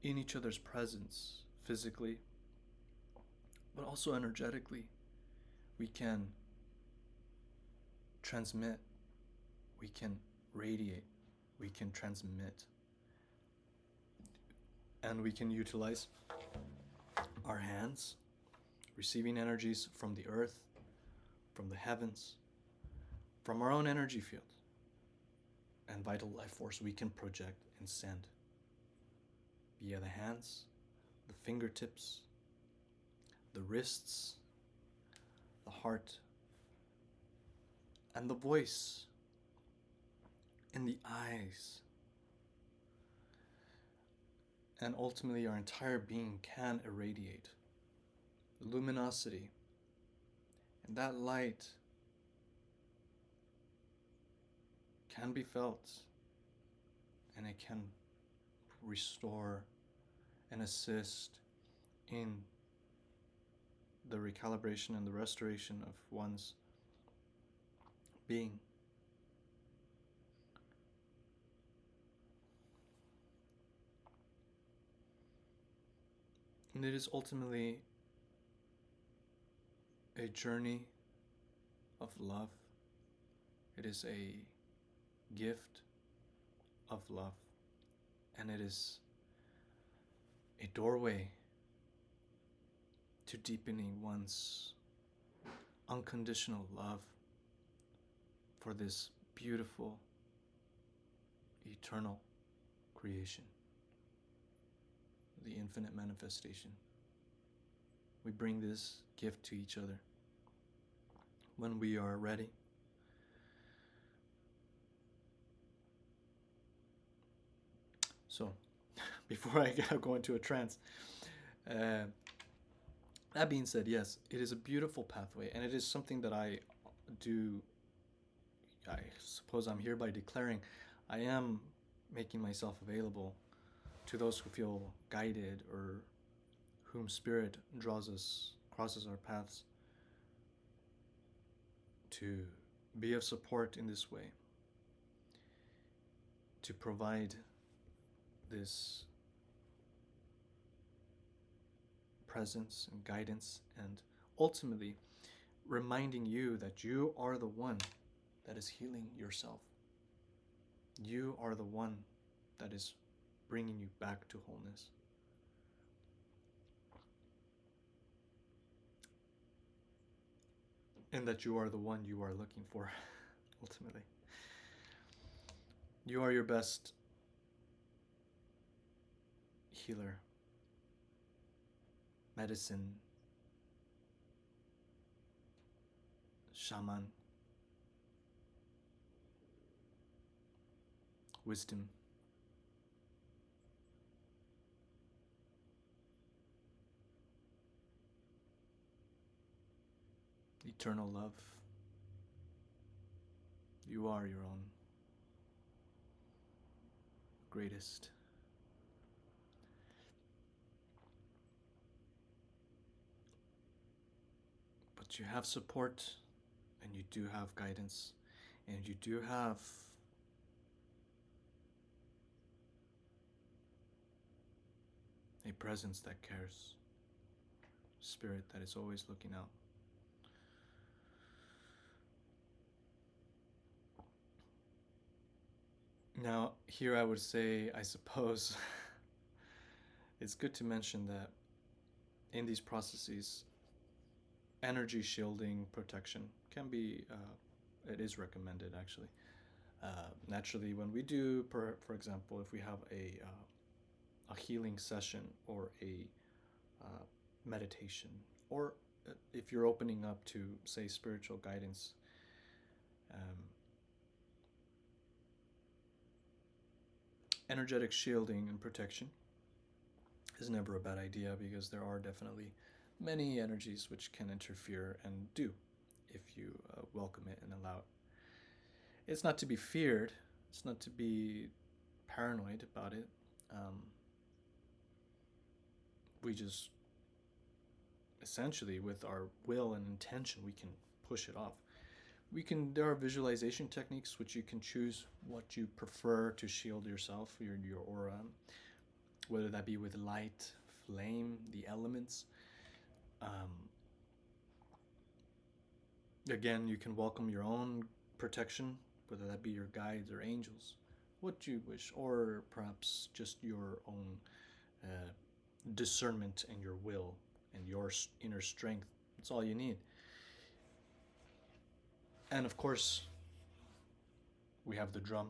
in each other's presence physically, but also energetically. We can transmit, we can radiate, we can transmit, and we can utilize our hands, receiving energies from the earth, from the heavens, from our own energy field and vital life force. We can project and send via the hands, the fingertips, the wrists, the heart, and the voice, and the eyes. And ultimately, our entire being can irradiate luminosity. And that light can be felt, and it can restore and assist in the recalibration and the restoration of one's being. And it is ultimately a journey of love. It is a gift of love. And it is a doorway to deepening one's unconditional love for this beautiful, eternal creation, the infinite manifestation. We bring this gift to each other when we are ready. So, before I go into a trance, that being said, yes, it is a beautiful pathway, and it is something that I suppose I'm hereby declaring, I am making myself available to those who feel guided or whom spirit crosses our paths, to be of support in this way, to provide this presence and guidance, and ultimately reminding you that you are the one that is healing yourself. You are the one that is bringing you back to wholeness. And that you are the one you are looking for, ultimately. You are your best healer, medicine, shaman, wisdom, eternal love. You are your own greatest. But you have support, and you do have guidance, and you do have a presence that cares, spirit that is always looking out. Now, here I would say, I suppose, it's good to mention that in these processes, energy shielding protection can be, it is recommended actually. Naturally, when we do, for example, if we have a healing session or a meditation, or if you're opening up to, say, spiritual guidance, energetic shielding and protection is never a bad idea, because there are definitely many energies which can interfere, and do, if you welcome it and allow it. It's not to be feared. It's not to be paranoid about it. We just, essentially, with our will and intention, we can push it off. There are visualization techniques which you can choose what you prefer to shield yourself, your aura. whether that be with light, flame, the elements. Um, Again, you can welcome your own protection, whether that be your guides or angels, what you wish, or perhaps just your own uh, discernment and your will and your inner strength. That's all you need. And of course, we have the drum.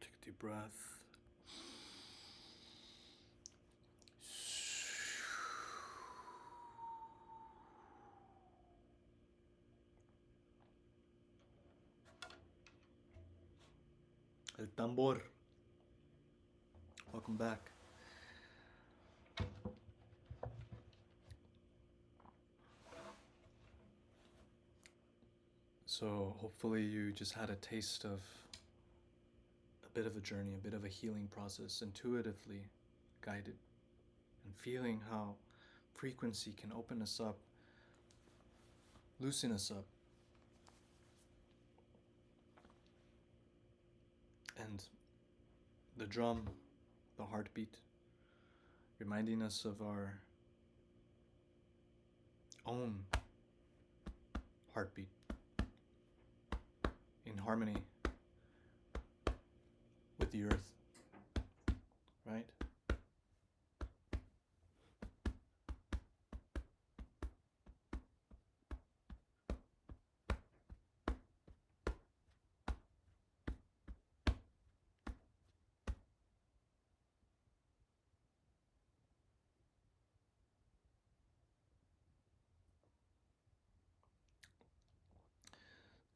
Take a deep breath. El tambor. Welcome back. So hopefully you just had a taste of a bit of a journey, a bit of a healing process, intuitively guided, and feeling how frequency can open us up, loosen us up, and the drum, the heartbeat, reminding us of our own heartbeat in harmony with the earth, right?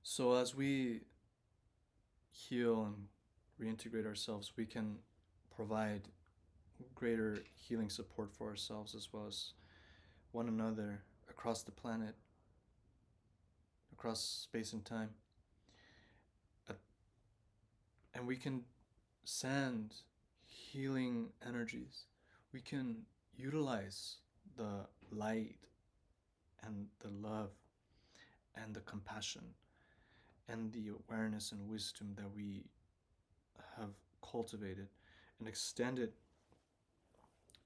So as we heal and reintegrate ourselves, we can provide greater healing support for ourselves as well as one another across the planet, across space and time. And we can send healing energies. we can utilize the light and the love and the compassion and the awareness and wisdom that we have cultivated and extend it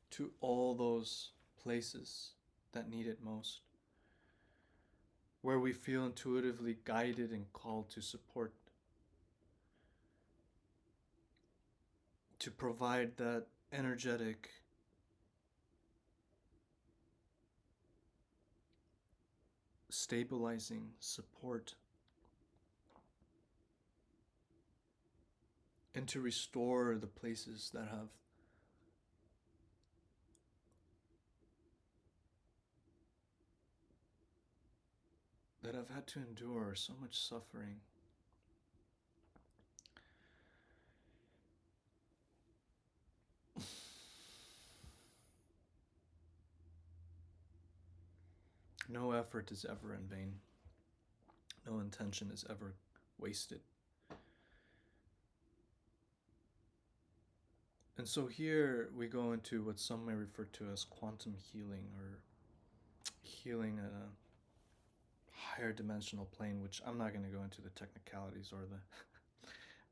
to all those places that need it most, where we feel intuitively guided and called to support, to provide that energetic stabilizing support, and to restore the places that have had to endure so much suffering. No effort is ever in vain. No intention is ever wasted. And so here we go into what some may refer to as quantum healing, or healing at a higher dimensional plane, which I'm not going to go into the technicalities or the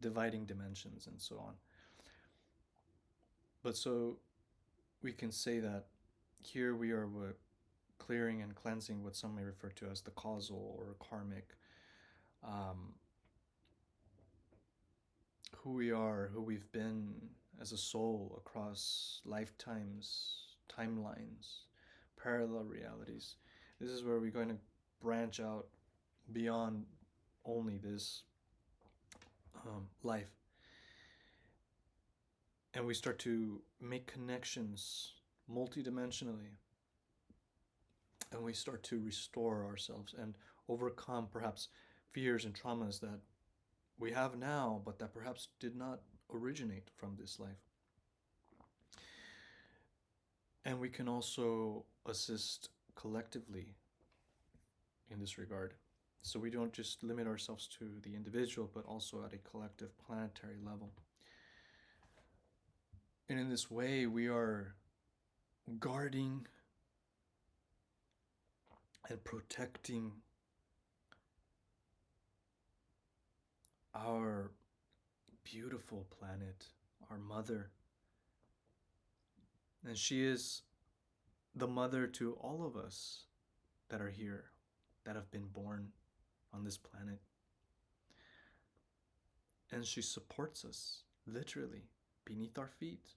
dividing dimensions and so on. But so we can say that here we are clearing and cleansing what some may refer to as the causal or karmic, who we are, who we've been as a soul across lifetimes, timelines, parallel realities. This is where we're going to branch out beyond only this life. And we start to make connections multidimensionally. And we start to restore ourselves and overcome perhaps fears and traumas that we have now, but that perhaps did not originate from this life. And we can also assist collectively in this regard. So we don't just limit ourselves to the individual, but also at a collective planetary level. And in this way, we are guarding and protecting our beautiful planet, our mother. And she is the mother to all of us that are here, that have been born on this planet. And she supports us, literally, beneath our feet.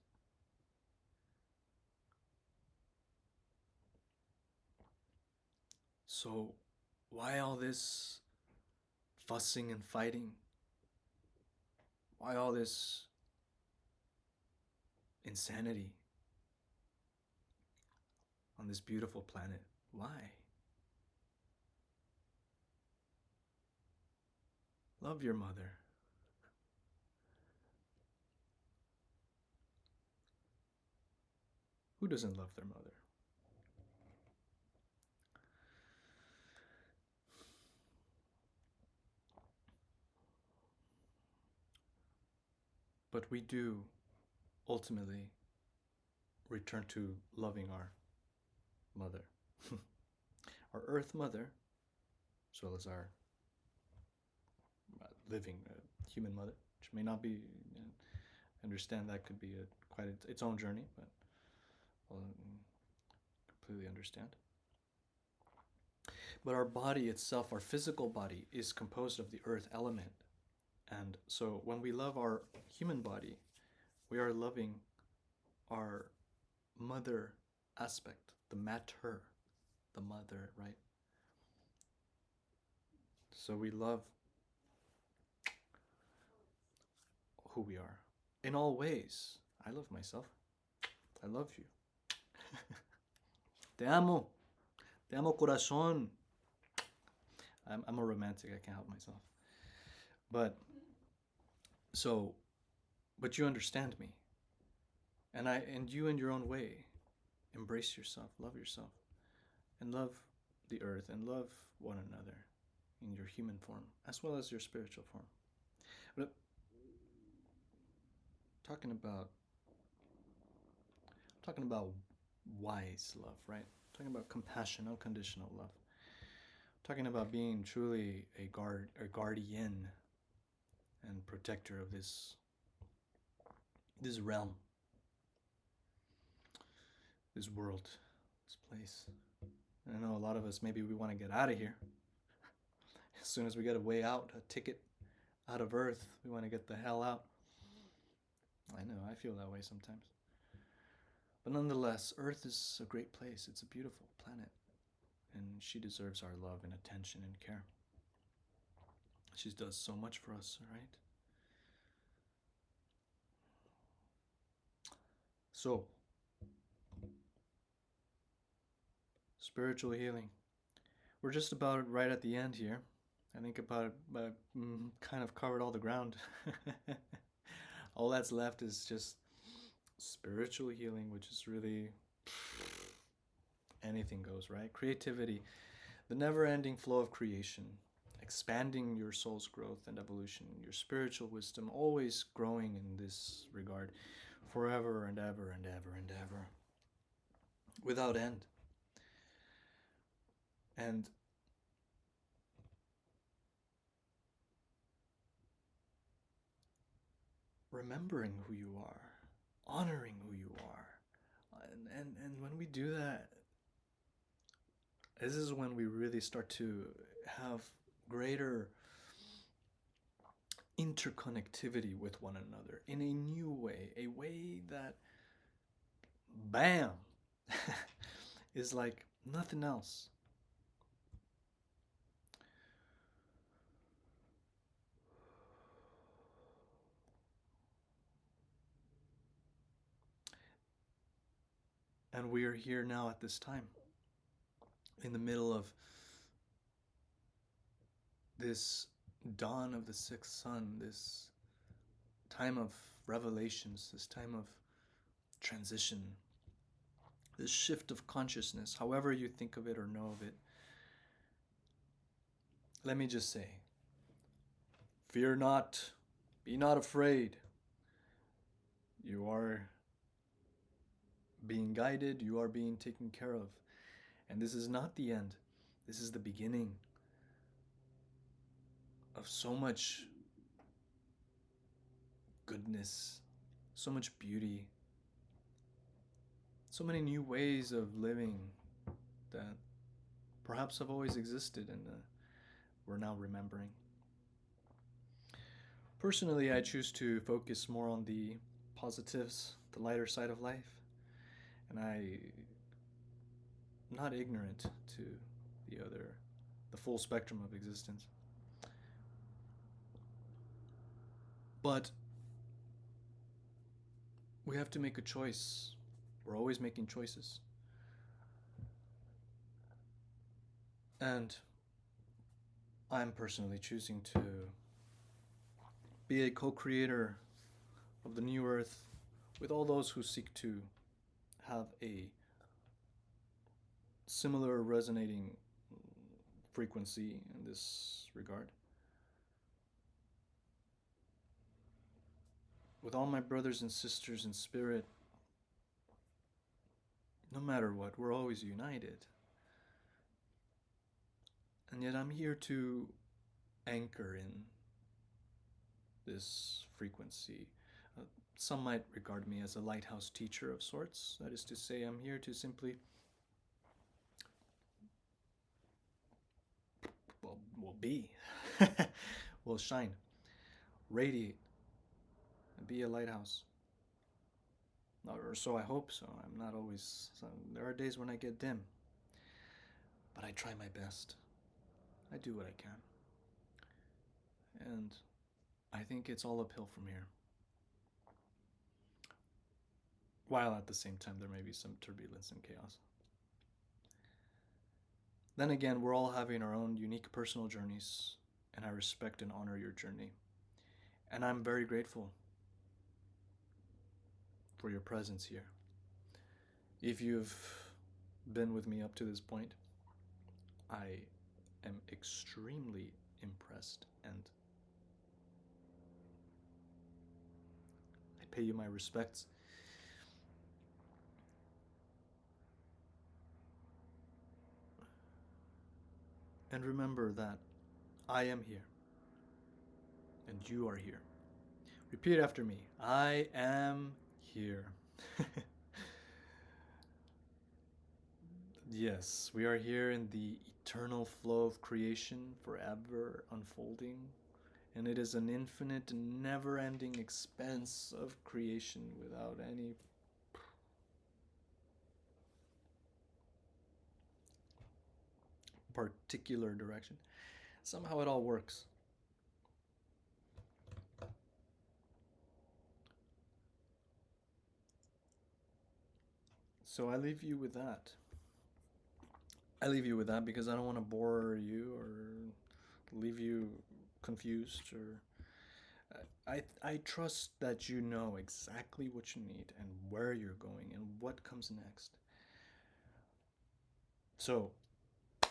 So why all this fussing and fighting? Why all this insanity on this beautiful planet? Why? Love your mother. Who doesn't love their mother? But we do ultimately return to loving our mother, our earth mother, as well as our living human mother, which may not be, understand that could be quite its own journey, but I'll completely understand. But our body itself, our physical body, is composed of the earth element. And so when we love our human body, we are loving our mother aspect, the matter, the mother, right? So we love who we are in all ways. I love myself. I love you. Te amo. Te amo, corazón. I'm a romantic. I can't help myself. But you understand me. And you in your own way, embrace yourself, love yourself, and love the earth, and love one another in your human form, as well as your spiritual form. But talking about I'm talking about wise love, right? I'm talking about compassion, unconditional love. I'm talking about being truly a guardian and protector of this realm, this world, this place. And I know a lot of us, maybe we want to get out of here. As soon as we get a way out, a ticket out of Earth, we want to get the hell out. I know, I feel that way sometimes. But nonetheless, Earth is a great place. It's a beautiful planet. And she deserves our love and attention and care. She does so much for us, right? So, spiritual healing. We're just about right at the end here. I think about kind of covered all the ground. All that's left is just spiritual healing, which is really anything goes, right? Creativity, the never-ending flow of creation, expanding your soul's growth and evolution, your spiritual wisdom, always growing in this regard, forever and ever and ever and ever, without end. And remembering who you are, honoring who you are. And when we do that, this is when we really start to have greater interconnectivity with one another in a new way, a way that, bam, is like nothing else. And we are here now at this time, in the middle of this dawn of the sixth sun, this time of revelations, this time of transition, this shift of consciousness, however you think of it or know of it. Let me just say, fear not, be not afraid. You are being guided, you are being taken care of. And this is not the end. This is the beginning of so much goodness, so much beauty, so many new ways of living that perhaps have always existed and we're now remembering. Personally, I choose to focus more on the positives, the lighter side of life, and I'm not ignorant to the full spectrum of existence. But we have to make a choice. We're always making choices. And I'm personally choosing to be a co-creator of the new earth with all those who seek to have a similar resonating frequency in this regard. With all my brothers and sisters in spirit, no matter what, we're always united. And yet I'm here to anchor in this frequency. Some might regard me as a lighthouse teacher of sorts. That is to say, I'm here to simply be, will shine, radiate, and be a lighthouse. Or so I hope so. I'm not always, there are days when I get dim, but I try my best. I do what I can. And I think it's all uphill from here. While at the same time there may be some turbulence and chaos. Then again, we're all having our own unique personal journeys, and I respect and honor your journey. And I'm very grateful for your presence here. If you've been with me up to this point, I am extremely impressed and I pay you my respects. And remember that I am here and you are here. Repeat after me. I am here. Yes, we are here in the eternal flow of creation, forever unfolding. And it is an infinite, never ending expanse of creation without any particular direction. Somehow it all works. So I leave you with that. I leave you with that because I don't want to bore you or leave you confused or I trust that you know exactly what you need and where you're going and what comes next. So,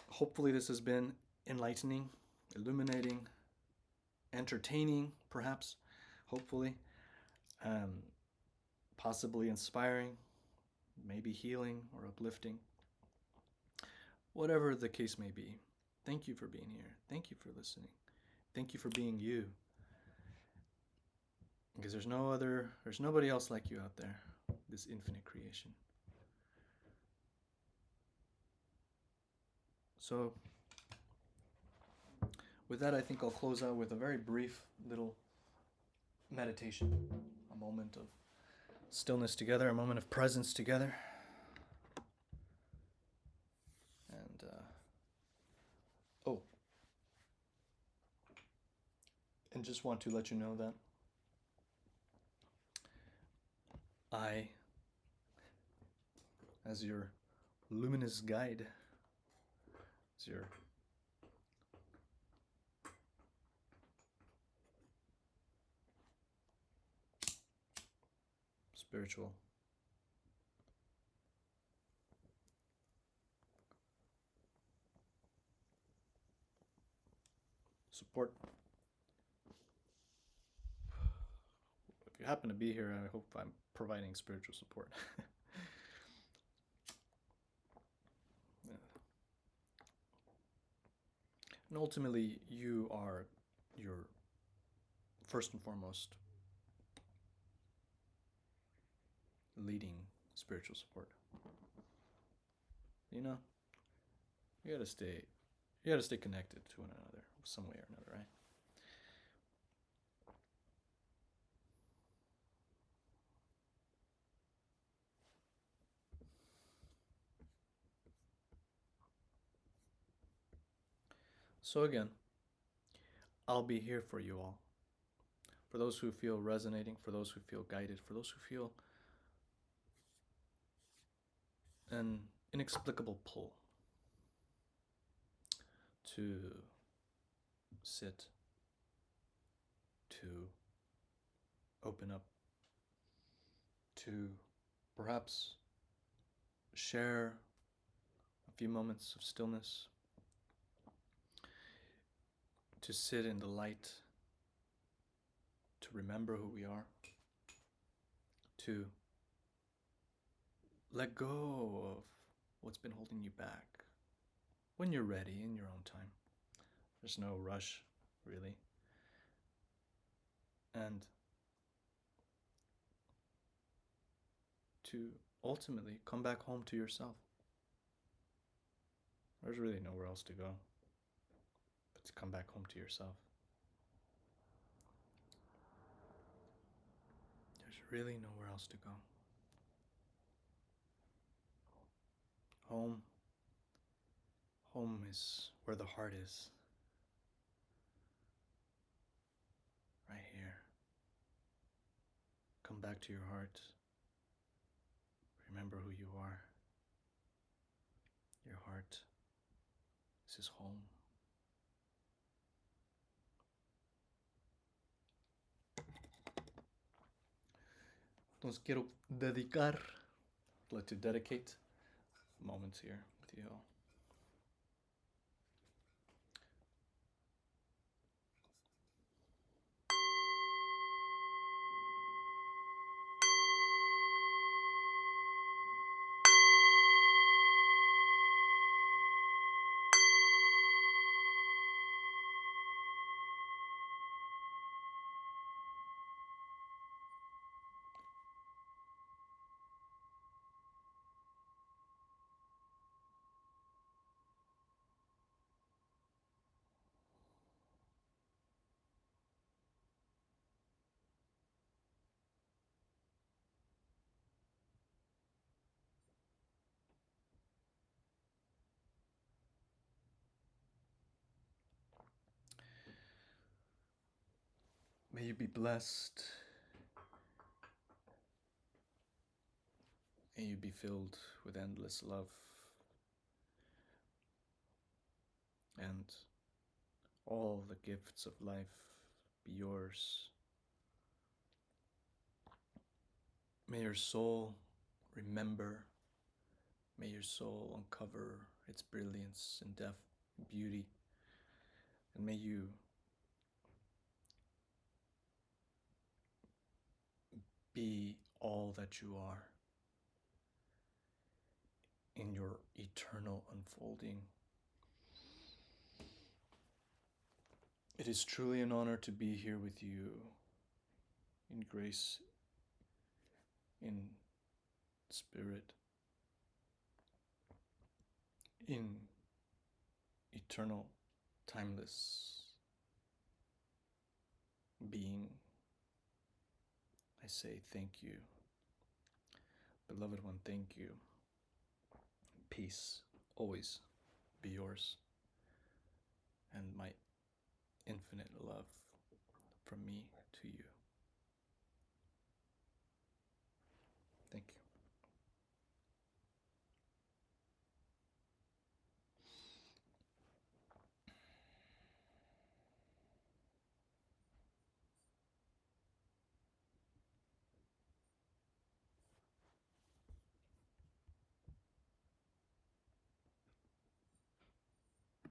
hopefully this has been enlightening, illuminating, entertaining, perhaps, hopefully, um, possibly inspiring, maybe healing or uplifting. Whatever the case may be, thank you for being here. Thank you for listening. Thank you for being you. Because there's nobody else like you out there, this infinite creation. So, with that, I think I'll close out with a very brief little meditation, a moment of stillness together, a moment of presence together. And, and just want to let you know that I, as your luminous guide, as your spiritual support. If you happen to be here, I hope I'm providing spiritual support. Yeah. And ultimately, you are your first and foremost leading spiritual support. You know, you gotta stay connected to one another some way or another, right? So again, I'll be here for you all. For those who feel resonating, for those who feel guided, for those who feel an inexplicable pull to sit, to open up, to perhaps share a few moments of stillness, to sit in the light, to remember who we are, to let go of what's been holding you back when you're ready in your own time. There's no rush, really. And to ultimately come back home to yourself. There's really nowhere else to go but to come back home to yourself. There's really nowhere else to go. Home. Home is where the heart is. Right here. Come back to your heart. Remember who you are. Your heart. This is home. Entonces quiero dedicar, I'd like to dedicate moments here with you all. May you be blessed. May you be filled with endless love. And all the gifts of life be yours. May your soul remember. May your soul uncover its brilliance and depth and beauty. And may you be all that you are in your eternal unfolding. It is truly an honor to be here with you in grace, in spirit, in eternal, timeless being. I say thank you. Beloved one, thank you. Peace always be yours, and my infinite love from me to you.